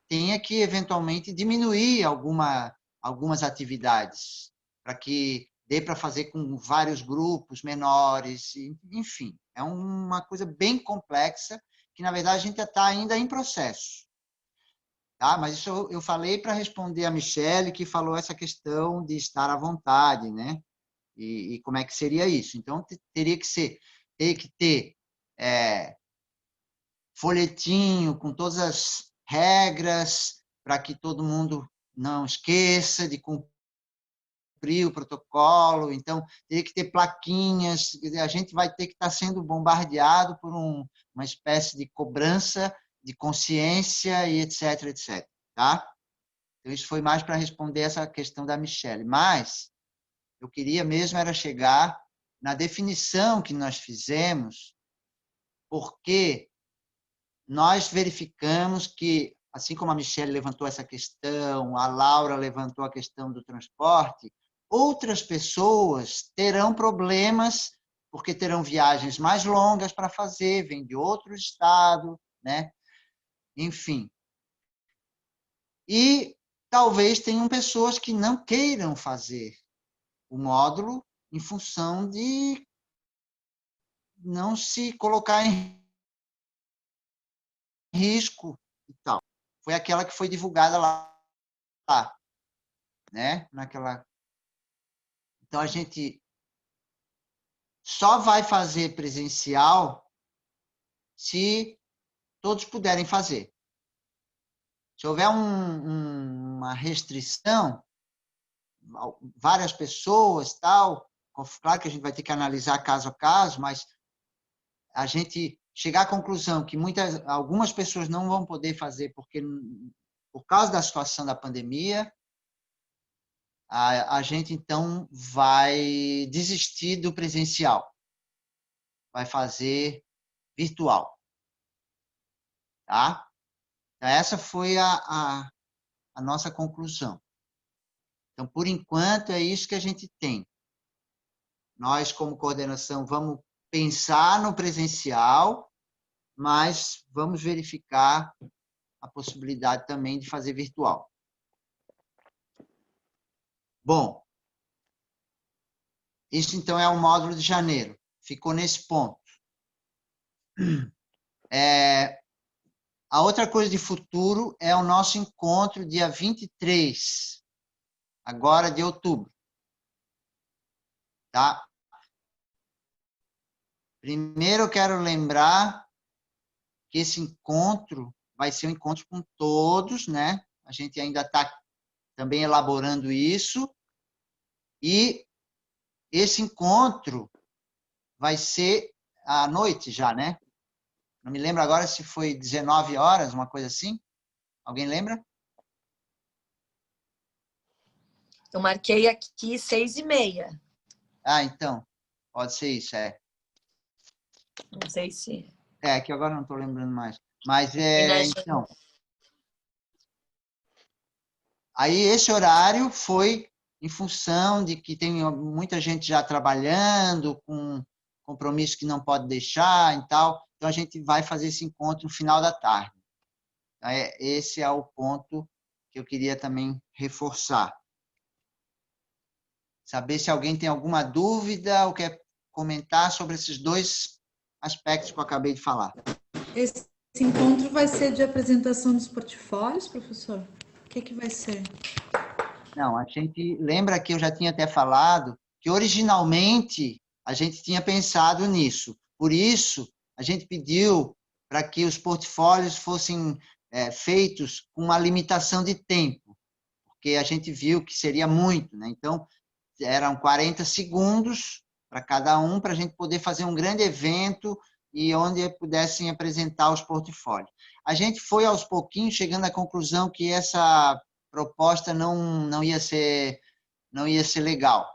tenha que, eventualmente, diminuir algumas atividades, para que dê para fazer com vários grupos menores, enfim. É uma coisa bem complexa, que, na verdade, a gente está ainda em processo. Tá? Mas isso eu falei para responder a Michele, que falou essa questão de estar à vontade, né? E como é que seria isso? Então, teria que ter folhetinho com todas as regras, para que todo mundo não esqueça de cumprir o protocolo. Então, teria que ter plaquinhas. A gente vai ter que estar sendo bombardeado por uma espécie de cobrança de consciência e etc, etc. Tá? Então, isso foi mais para responder essa questão da Michele. Mas eu queria mesmo era chegar na definição que nós fizemos, porque nós verificamos que, assim como a Michele levantou essa questão, a Laura levantou a questão do transporte, outras pessoas terão problemas, porque terão viagens mais longas para fazer, vêm de outro estado, né? Enfim. E talvez tenham pessoas que não queiram fazer o módulo em função de não se colocar em risco e tal. Foi aquela que foi divulgada lá, né? Então, a gente só vai fazer presencial se todos puderem fazer. Se houver uma restrição, várias pessoas, tal, claro que a gente vai ter que analisar caso a caso, mas a gente chegar à conclusão que algumas pessoas não vão poder fazer por causa da situação da pandemia, a gente, então, vai desistir do presencial. Vai fazer virtual. Tá? Então, essa foi a nossa conclusão. Então, por enquanto, é isso que a gente tem. Nós, como coordenação, vamos pensar no presencial, mas vamos verificar a possibilidade também de fazer virtual. Bom, isso então é o módulo de janeiro. Ficou nesse ponto. A outra coisa de futuro é o nosso encontro dia 23, agora de outubro. Tá? Primeiro eu quero lembrar que esse encontro vai ser um encontro com todos, né? A gente ainda está também elaborando isso. E esse encontro vai ser à noite já, né? Não me lembro agora se foi 19 horas, uma coisa assim. Alguém lembra? Eu marquei aqui 6h30. Ah, então. Pode ser isso, Não sei se... que agora não estou lembrando mais. Mas então... Aí esse horário foi em função de que tem muita gente já trabalhando, com compromisso que não pode deixar e tal. Então, a gente vai fazer esse encontro no final da tarde. Esse é o ponto que eu queria também reforçar. Saber se alguém tem alguma dúvida ou quer comentar sobre esses dois aspectos que eu acabei de falar. Esse encontro vai ser de apresentação dos portfólios, professor? O que vai ser? Não, a gente lembra que eu já tinha até falado que originalmente a gente tinha pensado nisso. Por isso, a gente pediu para que os portfólios fossem feitos com uma limitação de tempo, porque a gente viu que seria muito, né? Então, eram 40 segundos para cada um, para a gente poder fazer um grande evento e onde pudessem apresentar os portfólios. A gente foi aos pouquinhos chegando à conclusão que essa proposta não ia ser legal,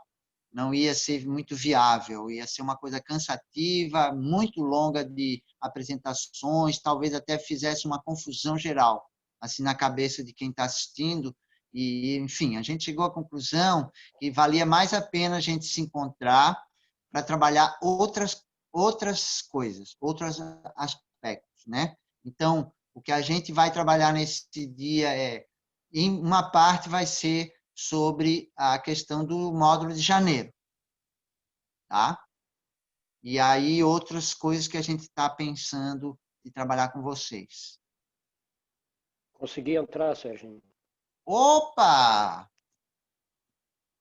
não ia ser muito viável, ia ser uma coisa cansativa, muito longa de apresentações, talvez até fizesse uma confusão geral, assim, na cabeça de quem está assistindo. E, enfim, a gente chegou à conclusão que valia mais a pena a gente se encontrar para trabalhar outras coisas, outros aspectos, né? Então, o que a gente vai trabalhar nesse dia em uma parte vai ser sobre a questão do módulo de janeiro, tá? E aí outras coisas que a gente está pensando de trabalhar com vocês. Consegui entrar, Serginho. Opa!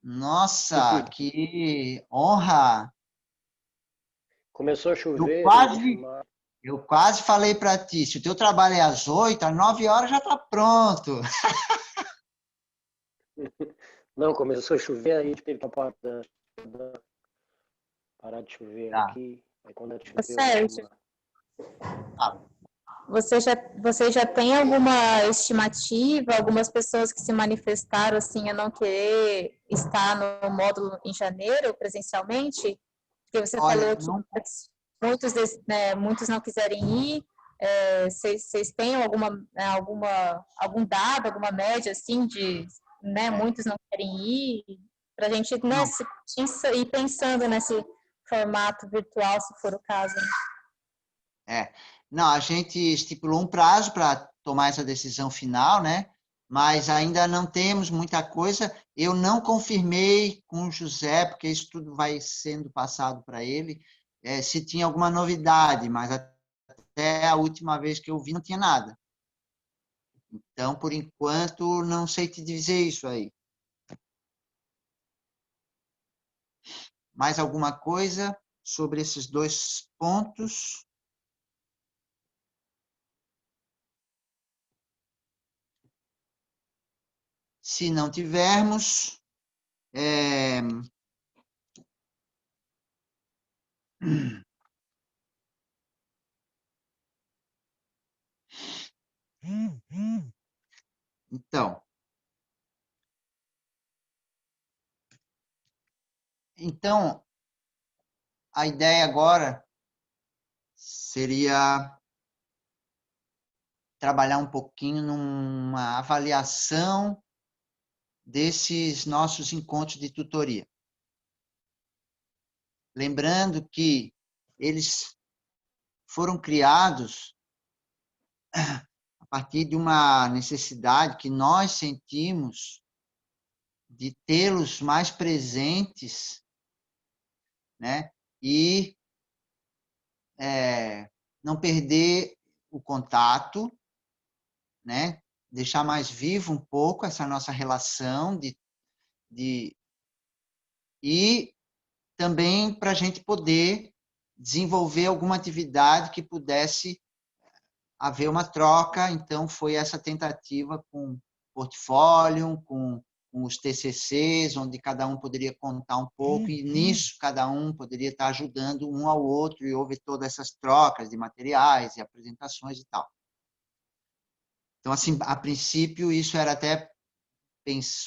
Nossa, que honra! Começou a chover. Eu quase falei para ti, se o teu trabalho é às 8, às 9 horas já está pronto. Não, começou a chover, aí a gente teve que parar de chover aqui. Aí quando choveu, Sérgio, você já tem alguma estimativa, algumas pessoas que se manifestaram assim a não querer estar no módulo em janeiro presencialmente? Porque você falou que muitos não quiserem ir. Vocês têm algum dado, alguma média assim de muitos não querem ir? Para a gente ir pensando nesse formato virtual, se for o caso. Não, a gente estipulou um prazo para tomar essa decisão final, né? Mas ainda não temos muita coisa. Eu não confirmei com o José, porque isso tudo vai sendo passado para ele, se tinha alguma novidade, mas até a última vez que eu vi não tinha nada. Então, por enquanto, não sei te dizer isso aí. Mais alguma coisa sobre esses dois pontos? Se não tivermos, Então, a ideia agora seria trabalhar um pouquinho numa avaliação desses nossos encontros de tutoria. Lembrando que eles foram criados a partir de uma necessidade que nós sentimos de tê-los mais presentes, né? E não perder o contato, né? Deixar mais vivo um pouco essa nossa relação e também para a gente poder desenvolver alguma atividade que pudesse haver uma troca. Então, foi essa tentativa com portfólio, com os TCCs, onde cada um poderia contar um pouco, e nisso cada um poderia estar ajudando um ao outro, e houve todas essas trocas de materiais e apresentações e tal. Então, assim, a princípio, isso era até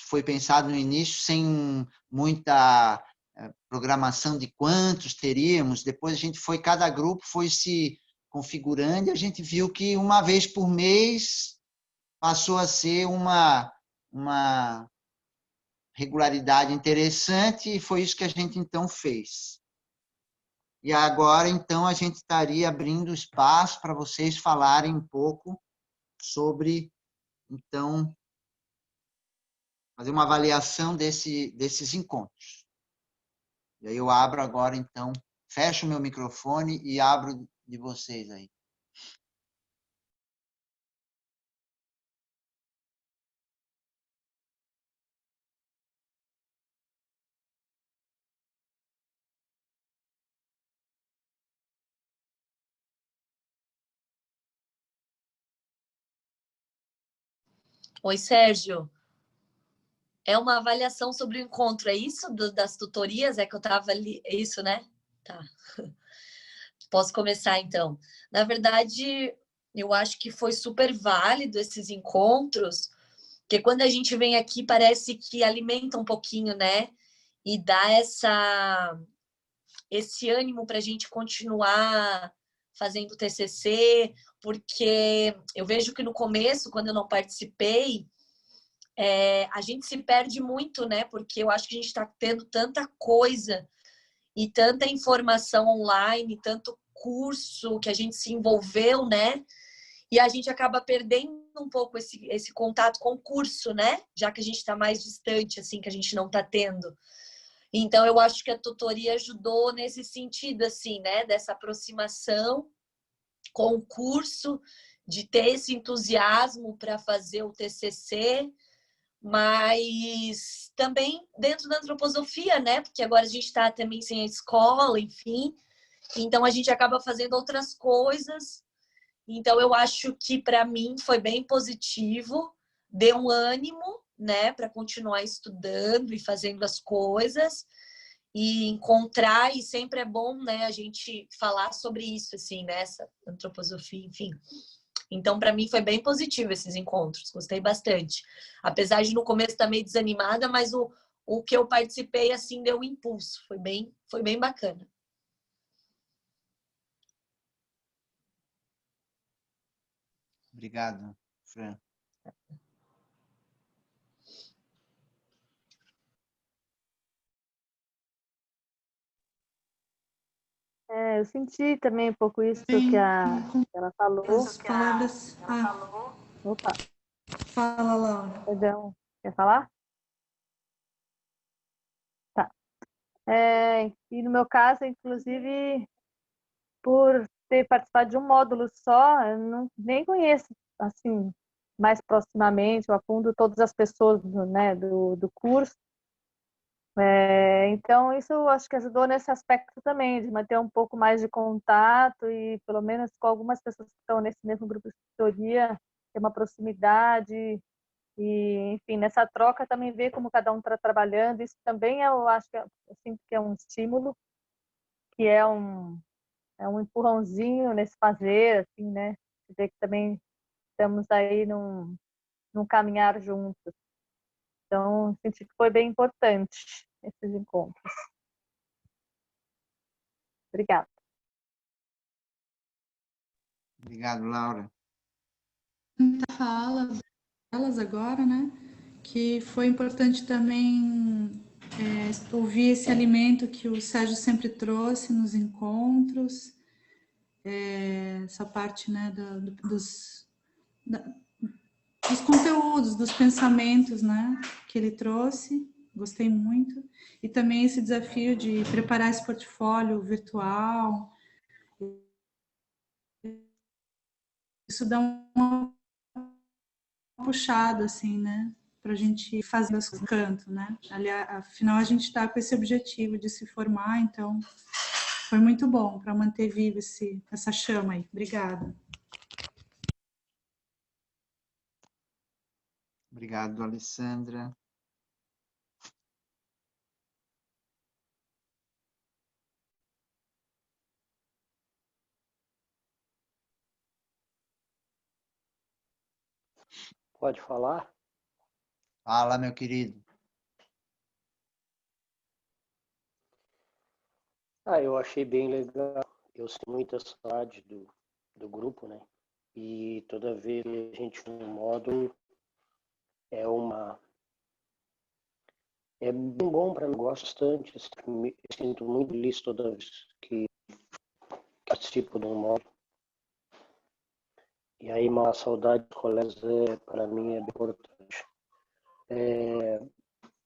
foi pensado no início sem muita programação de quantos teríamos. Depois a gente cada grupo foi se configurando, e a gente viu que uma vez por mês passou a ser uma regularidade interessante, e foi isso que a gente então fez. E agora, então, a gente estaria abrindo espaço para vocês falarem um pouco sobre, então, fazer uma avaliação desses encontros. E aí eu abro agora, então, fecho o meu microfone e abro de vocês aí. Oi, Sérgio. É uma avaliação sobre o encontro, é isso? Das tutorias? É que eu estava ali. É isso, né? Tá. Posso começar, então. Na verdade, eu acho que foi super válido esses encontros, Porque quando a gente vem aqui, parece que alimenta um pouquinho, né? E dá esse ânimo para a gente continuar fazendo o TCC, porque eu vejo que no começo, quando eu não participei, a gente se perde muito, né? Porque eu acho que a gente está tendo tanta coisa e tanta informação online, tanto curso que a gente se envolveu, né? E a gente acaba perdendo um pouco esse contato com o curso, né? Já que a gente está mais distante, assim, que a gente não está tendo. Então, eu acho que a tutoria ajudou nesse sentido, assim, né? Dessa aproximação com o curso, de ter esse entusiasmo para fazer o TCC, mas também dentro da antroposofia, né? Porque agora a gente está também sem a escola, enfim. Então, a gente acaba fazendo outras coisas. Então, eu acho que para mim foi bem positivo, deu um ânimo, né, para continuar estudando e fazendo as coisas e encontrar, e sempre é bom, né, a gente falar sobre isso, assim, né, essa antroposofia, enfim. Então, para mim foi bem positivo esses encontros, gostei bastante. Apesar de no começo estar meio desanimada, mas o que eu participei, assim, deu um impulso, foi bem bacana. Obrigado, Fran. Eu senti também um pouco isso que ela falou. As palavras... Opa, Fala, Laura. perdão. Quer falar? Tá. E no meu caso, inclusive, por ter participado de um módulo só, eu nem conheço, assim, mais proximamente, a fundo, todas as pessoas do curso. Então, isso eu acho que ajudou nesse aspecto também, de manter um pouco mais de contato e, pelo menos, com algumas pessoas que estão nesse mesmo grupo de tutoria, ter uma proximidade e, enfim, nessa troca também ver como cada um está trabalhando. Isso também eu acho que eu sinto que é um estímulo, que é um empurrãozinho nesse fazer, assim, né? Ver que também estamos aí num caminhar juntos. Então, senti que foi bem importante esses encontros. Obrigada. Obrigado, Laura. Fala delas agora, né? Que foi importante também ouvir esse alimento que o Sérgio sempre trouxe nos encontros, essa parte, né, dos conteúdos, dos pensamentos, né, que ele trouxe. Gostei muito. E também esse desafio de preparar esse portfólio virtual. Isso dá uma puxada, assim, né? Para a gente fazer as canto, né? Aliás, afinal, a gente está com esse objetivo de se formar, então foi muito bom para manter viva essa chama aí. Obrigada. Obrigado, Alessandra. Pode falar? Fala, meu querido. Eu achei bem legal. Eu sinto muita saudade do grupo, né? E toda vez que a gente no módulo é bem bom para mim, gosto bastante. Eu sinto muito feliz toda vez que participo de um módulo. E aí, uma saudade de colegas, para mim, é bem importante.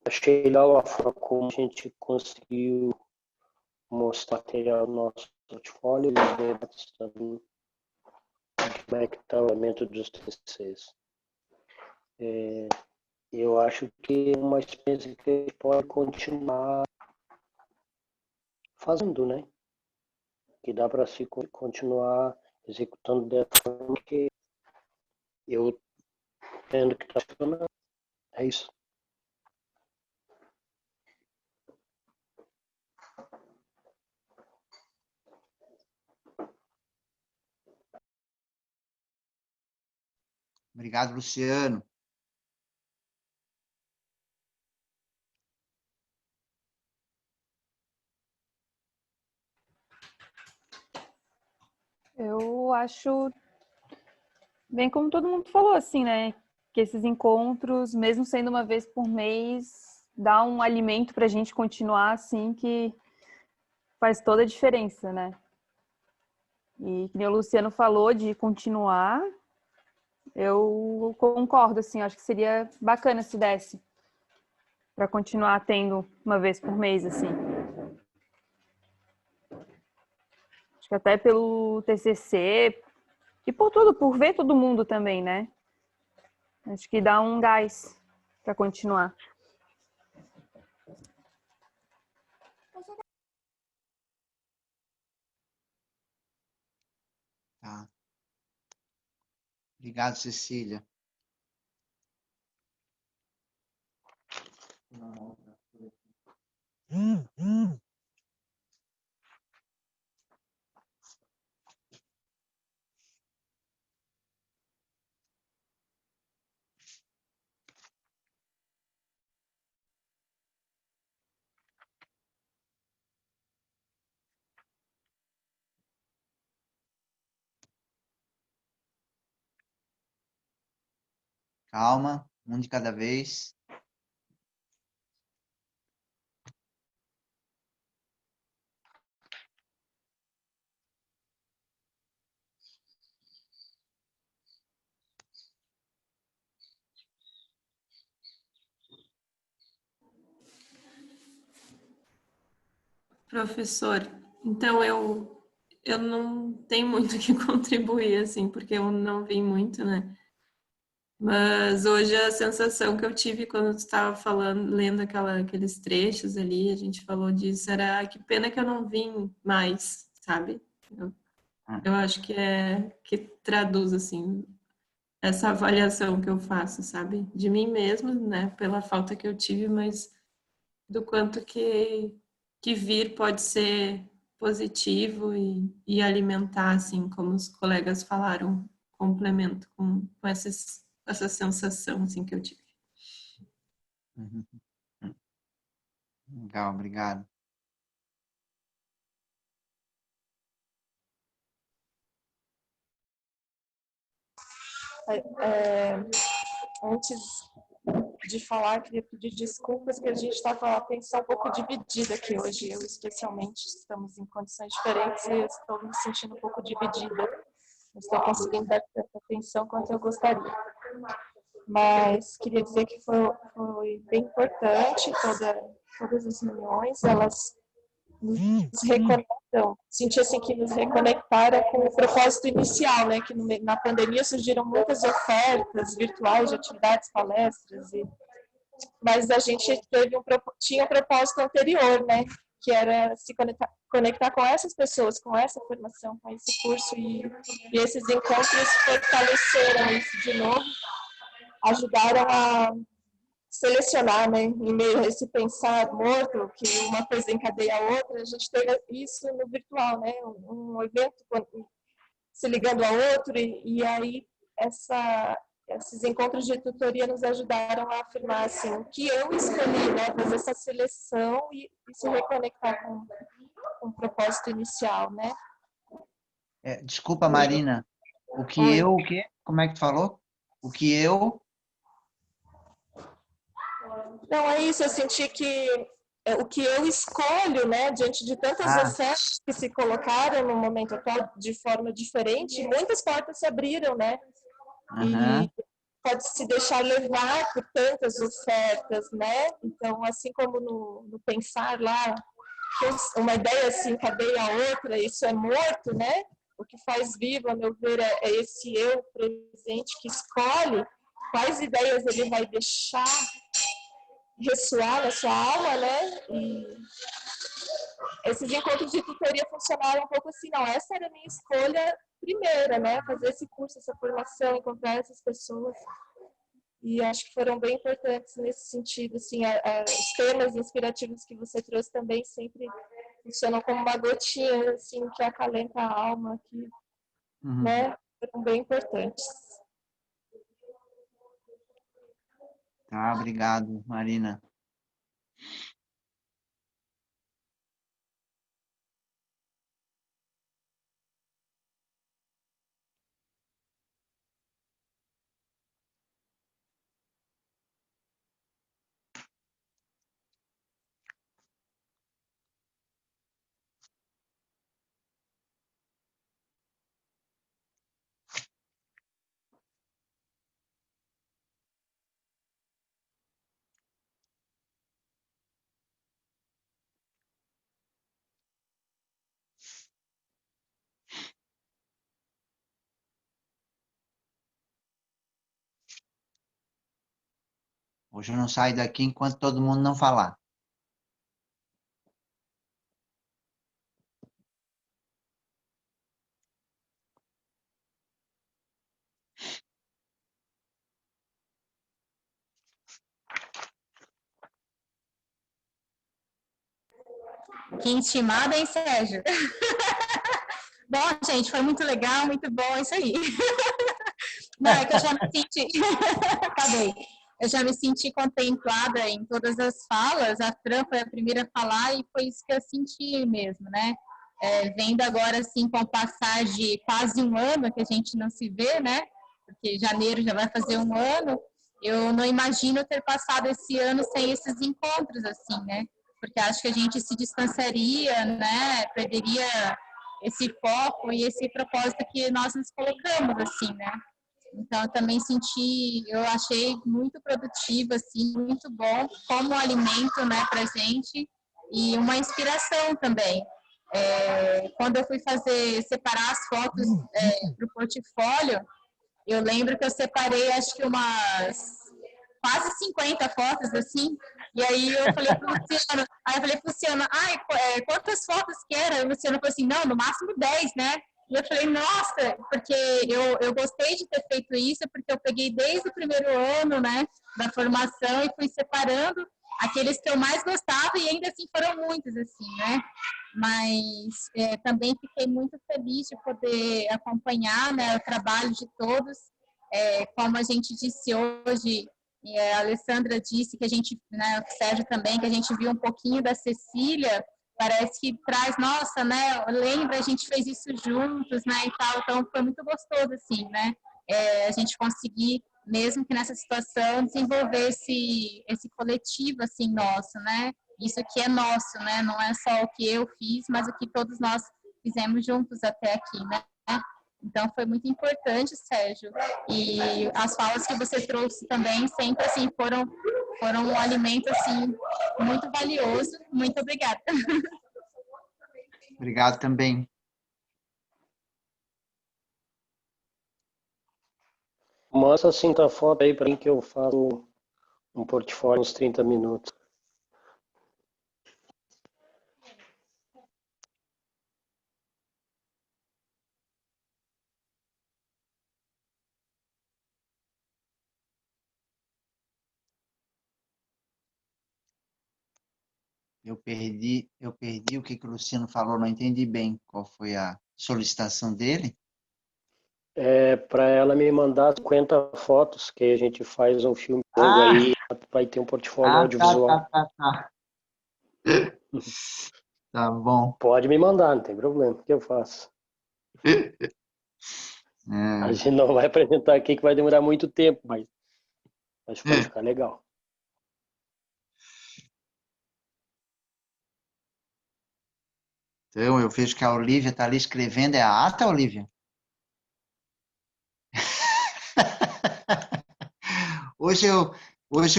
Achei legal a forma como a gente conseguiu mostrar material no nosso portfólio e os debates também, como é que está o aumento dos TCCs. Eu acho que é uma experiência que a gente pode continuar fazendo, né? Que dá para se continuar executando da forma que eu entendo que está funcionando. É isso. Obrigado, Luciano. Eu acho, bem como todo mundo falou, assim, né? Que esses encontros, mesmo sendo uma vez por mês, dá um alimento para a gente continuar, assim, que faz toda a diferença, né? E que nem o Luciano falou de continuar, eu concordo, assim, acho que seria bacana se desse para continuar tendo uma vez por mês, assim. Acho que até pelo TCC e por tudo, por ver todo mundo também, né? Acho que dá um gás para continuar. Tá. Obrigado, Cecília. Calma, um de cada vez. Professor, então eu não tenho muito o que contribuir, assim, porque eu não vi muito, né? Mas hoje a sensação que eu tive quando tu estava falando, lendo aqueles trechos ali, a gente falou disso, era que pena que eu não vim mais, sabe? Eu acho que traduz, assim, essa avaliação que eu faço, sabe? De mim mesma, né? Pela falta que eu tive, mas do quanto que vir pode ser positivo e alimentar, assim, como os colegas falaram, complemento com essa sensação, assim, que eu tive. Uhum. Legal, obrigado. Antes de falar, queria pedir desculpas que a gente está com a atenção um pouco dividida aqui hoje. Eu, especialmente, estamos em condições diferentes e eu estou me sentindo um pouco dividida. Não estou conseguindo dar tanta atenção quanto eu gostaria. Mas queria dizer que foi bem importante todas as reuniões, elas nos reconectam. Senti assim que nos reconectaram com o propósito inicial, né? Que na pandemia surgiram muitas ofertas virtuais de atividades, palestras, mas a gente tinha um propósito anterior, né? Que era se conectar com essas pessoas, com essa formação, com esse curso, e esses encontros fortaleceram isso de novo, ajudaram a selecionar, né, em meio a esse pensar morto, que uma coisa encadeia a outra, a gente teve isso no virtual, né, um evento se ligando a outro, e aí esses encontros de tutoria nos ajudaram a afirmar, assim, o que eu escolhi, né, fazer essa seleção e se reconectar com o propósito inicial, né. Desculpa, Marina. O quê? Como é que tu falou? O que eu... Não, é isso, eu senti que o que eu escolho, né, diante de tantas ofertas que se colocaram no momento atual de forma diferente, muitas portas se abriram, né, e pode se deixar levar por tantas ofertas, né, então, assim como no pensar lá, uma ideia se encadeia a outra, isso é morto, né, o que faz vivo, a meu ver, é esse eu presente que escolhe quais ideias ele vai deixar ressoar na sua alma, né? E esses encontros de tutoria funcionaram um pouco assim, não, essa era a minha escolha primeira, né? Fazer esse curso, essa formação, encontrar essas pessoas. E acho que foram bem importantes nesse sentido, assim, os temas inspirativos que você trouxe também sempre funcionam como uma gotinha, assim, que acalenta a alma, que, né? Foram bem importantes. Tá, obrigado, Marina. Hoje eu não saio daqui enquanto todo mundo não falar. Que intimada, hein, Sérgio? Bom, gente, foi muito legal, muito bom, isso aí. Não, é que eu já me senti... Acabei. Eu já me senti contemplada em todas as falas. A Fran foi a primeira a falar e foi isso que eu senti mesmo, né? Vendo agora, assim, com o passar de quase um ano que a gente não se vê, né? Porque janeiro já vai fazer um ano. Eu não imagino ter passado esse ano sem esses encontros, assim, né? Porque acho que a gente se distanciaria, né? Perderia esse foco e esse propósito que nós nos colocamos, assim, né? Então, eu também eu achei muito produtivo, assim, muito bom como alimento, né, pra gente e uma inspiração também. Quando eu fui separar as fotos para o portfólio, eu lembro que eu separei, acho que umas quase 50 fotos, assim, e aí eu falei pro Luciano, quantas fotos que era? E o Luciano falou assim, não, no máximo 10, né? E eu falei, nossa, porque eu gostei de ter feito isso, porque eu peguei desde o primeiro ano, né, da formação e fui separando aqueles que eu mais gostava e ainda assim foram muitos, assim, né? Mas também fiquei muito feliz de poder acompanhar, né, o trabalho de todos. Como a gente disse hoje, e a Alessandra disse que a gente, né, o Sérgio também, que a gente viu um pouquinho da Cecília, parece que traz, nossa, né, lembra, a gente fez isso juntos, né, e tal, então foi muito gostoso, assim, né, a gente conseguir, mesmo que nessa situação, desenvolver esse coletivo, assim, nosso, né, isso aqui é nosso, né, não é só o que eu fiz, mas o que todos nós fizemos juntos até aqui, né. Então, foi muito importante, Sérgio. E as falas que você trouxe também sempre, assim, foram um alimento, assim, muito valioso. Muito obrigada. Obrigado também. Mostra assim a foto aí para mim que eu faço um portfólio uns 30 minutos. Eu perdi o que o Luciano falou, não entendi bem qual foi a solicitação dele. Para ela me mandar 50 fotos, que a gente faz um filme longo aí, vai ter um portfólio audiovisual. Tá. Tá bom. Pode me mandar, não tem problema, o que eu faço? A gente não vai apresentar aqui que vai demorar muito tempo, mas acho que vai ficar legal. Então, eu vejo que a Olivia está ali escrevendo. É a ata, Olivia? Hoje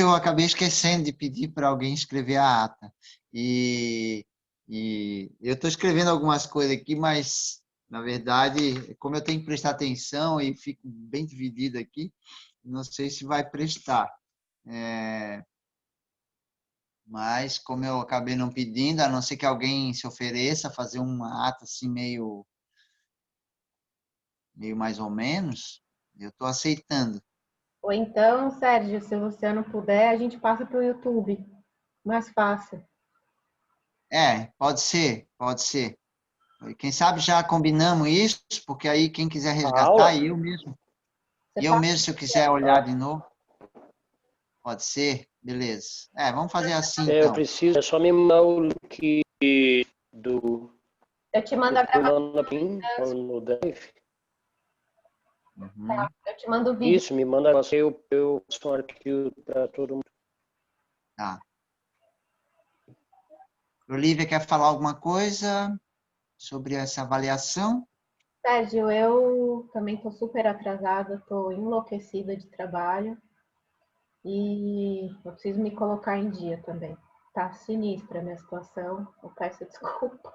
eu acabei esquecendo de pedir para alguém escrever a ata. E eu estou escrevendo algumas coisas aqui, mas, na verdade, como eu tenho que prestar atenção e fico bem dividido aqui, não sei se vai prestar. Mas, como eu acabei não pedindo, a não ser que alguém se ofereça a fazer uma ata assim meio mais ou menos, eu estou aceitando. Ou então, Sérgio, se o Luciano puder, a gente passa para o YouTube. Mais fácil. Pode ser. Quem sabe já combinamos isso, porque aí quem quiser resgatar, eu mesmo. Se eu quiser olhar de novo. Pode ser? Beleza. Vamos fazer assim, então. Eu preciso, é só me mandar o link do... Eu te mando a gravação. No Drive. Tá, eu te mando o vídeo. Isso, me manda, eu sou um arquivo para todo mundo. Tá. Olivia, quer falar alguma coisa sobre essa avaliação? Sérgio, eu também estou super atrasada, estou enlouquecida de trabalho e eu preciso me colocar em dia também. Tá sinistra a minha situação, eu peço desculpa.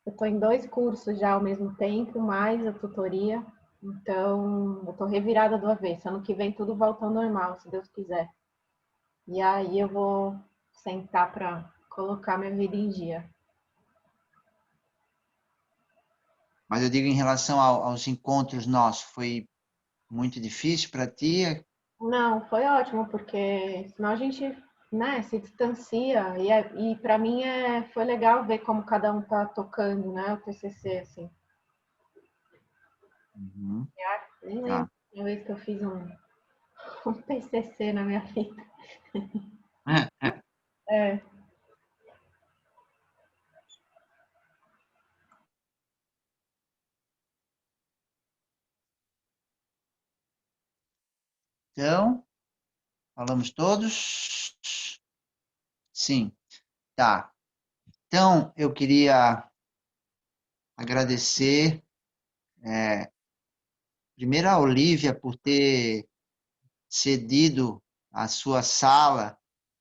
Eu estou em 2 cursos já ao mesmo tempo, mais a tutoria, então eu estou revirada do avesso. Ano que vem tudo volta ao normal, se Deus quiser. E aí eu vou sentar para colocar minha vida em dia. Mas eu digo em relação aos encontros nossos, foi muito difícil para ti? Não, foi ótimo, porque senão a gente, né, se distancia. E para mim foi legal ver como cada um tá tocando, né, o TCC, assim. Uhum. Nem lembro Tá. uma vez que eu fiz um TCC na minha vida. É. Então, falamos todos? Sim. Tá. Então, eu queria agradecer, primeiro a Olivia por ter cedido a sua sala,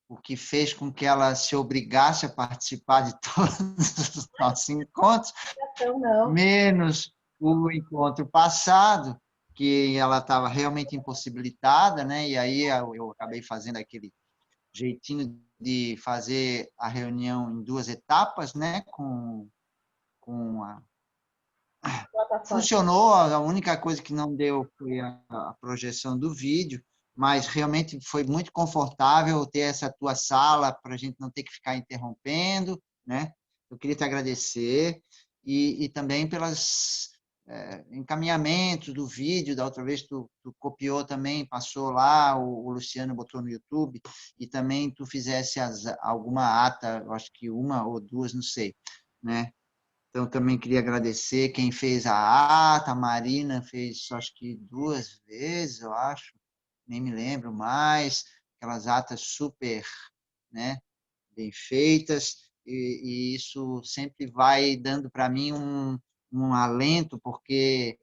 o que fez com que ela se obrigasse a participar de todos os nossos encontros, Não. menos o encontro passado, que ela estava realmente impossibilitada, né? E aí eu acabei fazendo aquele jeitinho de fazer a reunião em 2 etapas, né? Com a... Funcionou, a única coisa que não deu foi a projeção do vídeo, mas realmente foi muito confortável ter essa tua sala para a gente não ter que ficar interrompendo, né? Eu queria te agradecer e também pelos encaminhamentos do vídeo. Da outra vez tu copiou também, passou lá, o Luciano botou no YouTube, e também tu fizesse alguma ata, eu acho que 1 ou 2, não sei, né? Então, também queria agradecer quem fez a ata. A Marina fez, acho que 2 vezes, eu acho, nem me lembro mais, aquelas atas super, né, bem feitas, e isso sempre vai dando para mim um alento, porque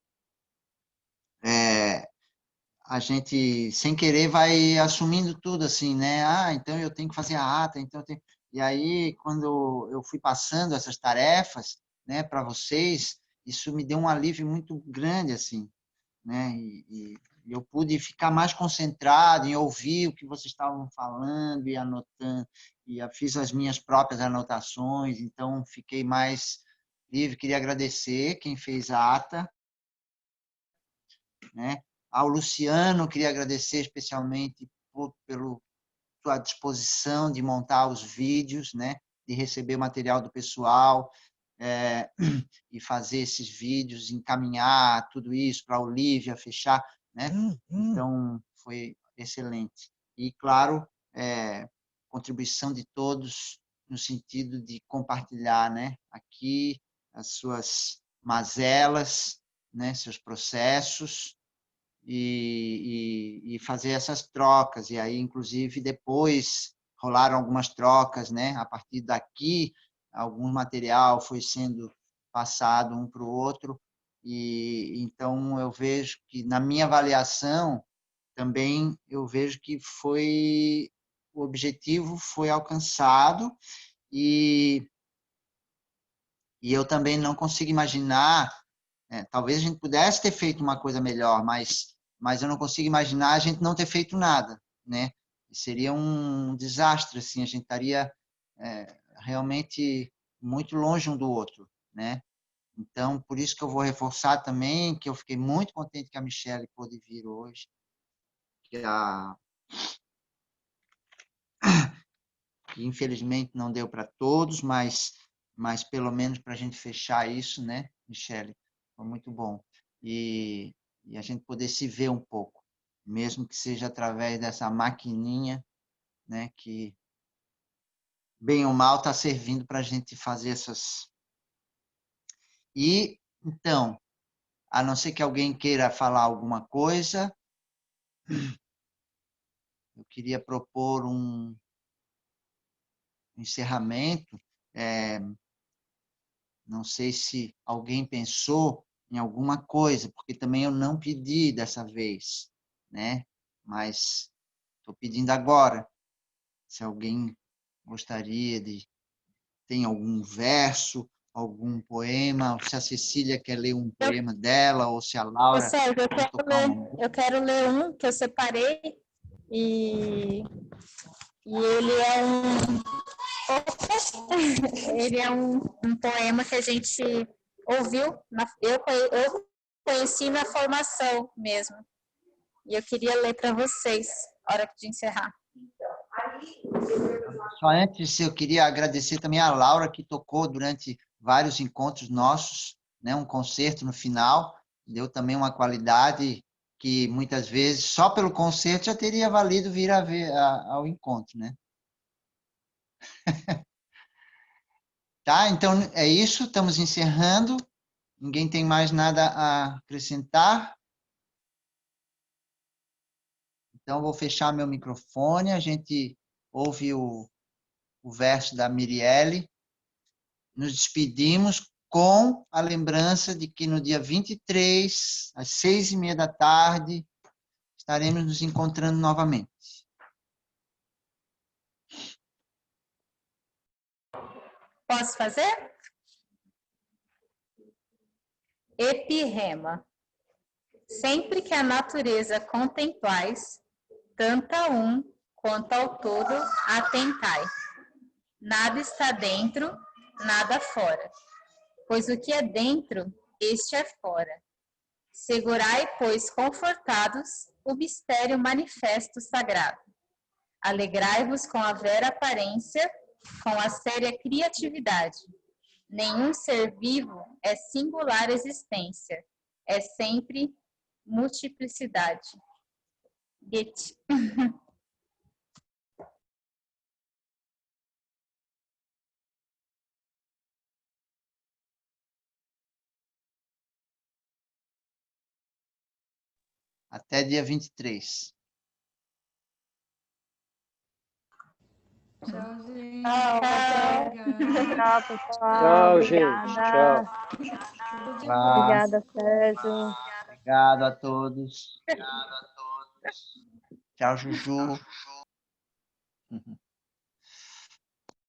a gente, sem querer, vai assumindo tudo assim, né? Ah, então eu tenho que fazer a ata, então eu tenho... E aí, quando eu fui passando essas tarefas, né, para vocês, isso me deu um alívio muito grande, assim, né? E eu pude ficar mais concentrado em ouvir o que vocês estavam falando e anotando, e eu fiz as minhas próprias anotações, então fiquei mais livre. Queria agradecer quem fez a ata, né? Ao Luciano, queria agradecer especialmente pela sua disposição de montar os vídeos, né? De receber o material do pessoal e fazer esses vídeos, encaminhar tudo isso para a Olivia, fechar, né? Então, foi excelente. E, claro, contribuição de todos no sentido de compartilhar, né? Aqui as suas mazelas, né? Seus processos, e fazer essas trocas. E aí, inclusive, depois rolaram algumas trocas, né? A partir daqui, algum material foi sendo passado um para o outro. E então eu vejo que, na minha avaliação, também eu vejo que o objetivo foi alcançado, e eu também não consigo imaginar, talvez a gente pudesse ter feito uma coisa melhor, mas eu não consigo imaginar a gente não ter feito nada, né? Seria um desastre, assim, a gente estaria realmente muito longe um do outro, né? Então, por isso que eu vou reforçar também que eu fiquei muito contente que a Michelle pôde vir hoje, que infelizmente não deu para todos, mas pelo menos para a gente fechar isso, né, Michelle? Foi muito bom. E a gente poder se ver um pouco, mesmo que seja através dessa maquininha, né, que bem ou mal está servindo para a gente fazer essas... E, então, a não ser que alguém queira falar alguma coisa, eu queria propor um encerramento. Não sei se alguém pensou em alguma coisa, porque também eu não pedi dessa vez, né? Mas estou pedindo agora. Se alguém gostaria de... Tem algum verso, algum poema, ou se a Cecília quer ler um poema dela, ou se a Laura Sérgio, quer tocar uma... eu quero ler um que eu separei e E ele é um poema que a gente ouviu, eu conheci na formação mesmo. E eu queria ler para vocês, na hora de encerrar. Só antes, eu queria agradecer também a Laura, que tocou durante vários encontros nossos, né, um concerto no final, deu também uma qualidade que muitas vezes, só pelo concerto, já teria valido vir ao encontro, né? Tá, então é isso, estamos encerrando. Ninguém tem mais nada a acrescentar? Então, vou fechar meu microfone, a gente ouve o verso da Mirielle. Nos despedimos com a lembrança de que no dia 23, às 6h30 da tarde, estaremos nos encontrando novamente. Posso fazer? Epirrema. Sempre que a natureza contemplais, tanto a um quanto ao todo atentai. Nada está dentro, nada fora. Pois o que é dentro, este é fora. Segurai, pois, confortados, o mistério manifesto sagrado. Alegrai-vos com a vera aparência, com a séria criatividade. Nenhum ser vivo é singular existência, é sempre multiplicidade. Goethe. Até dia 23. Tchau, gente. Tchau, pessoal. Tchau, gente. Obrigada. Tchau. Obrigada, Sérgio. Obrigado a todos. Tchau, Juju.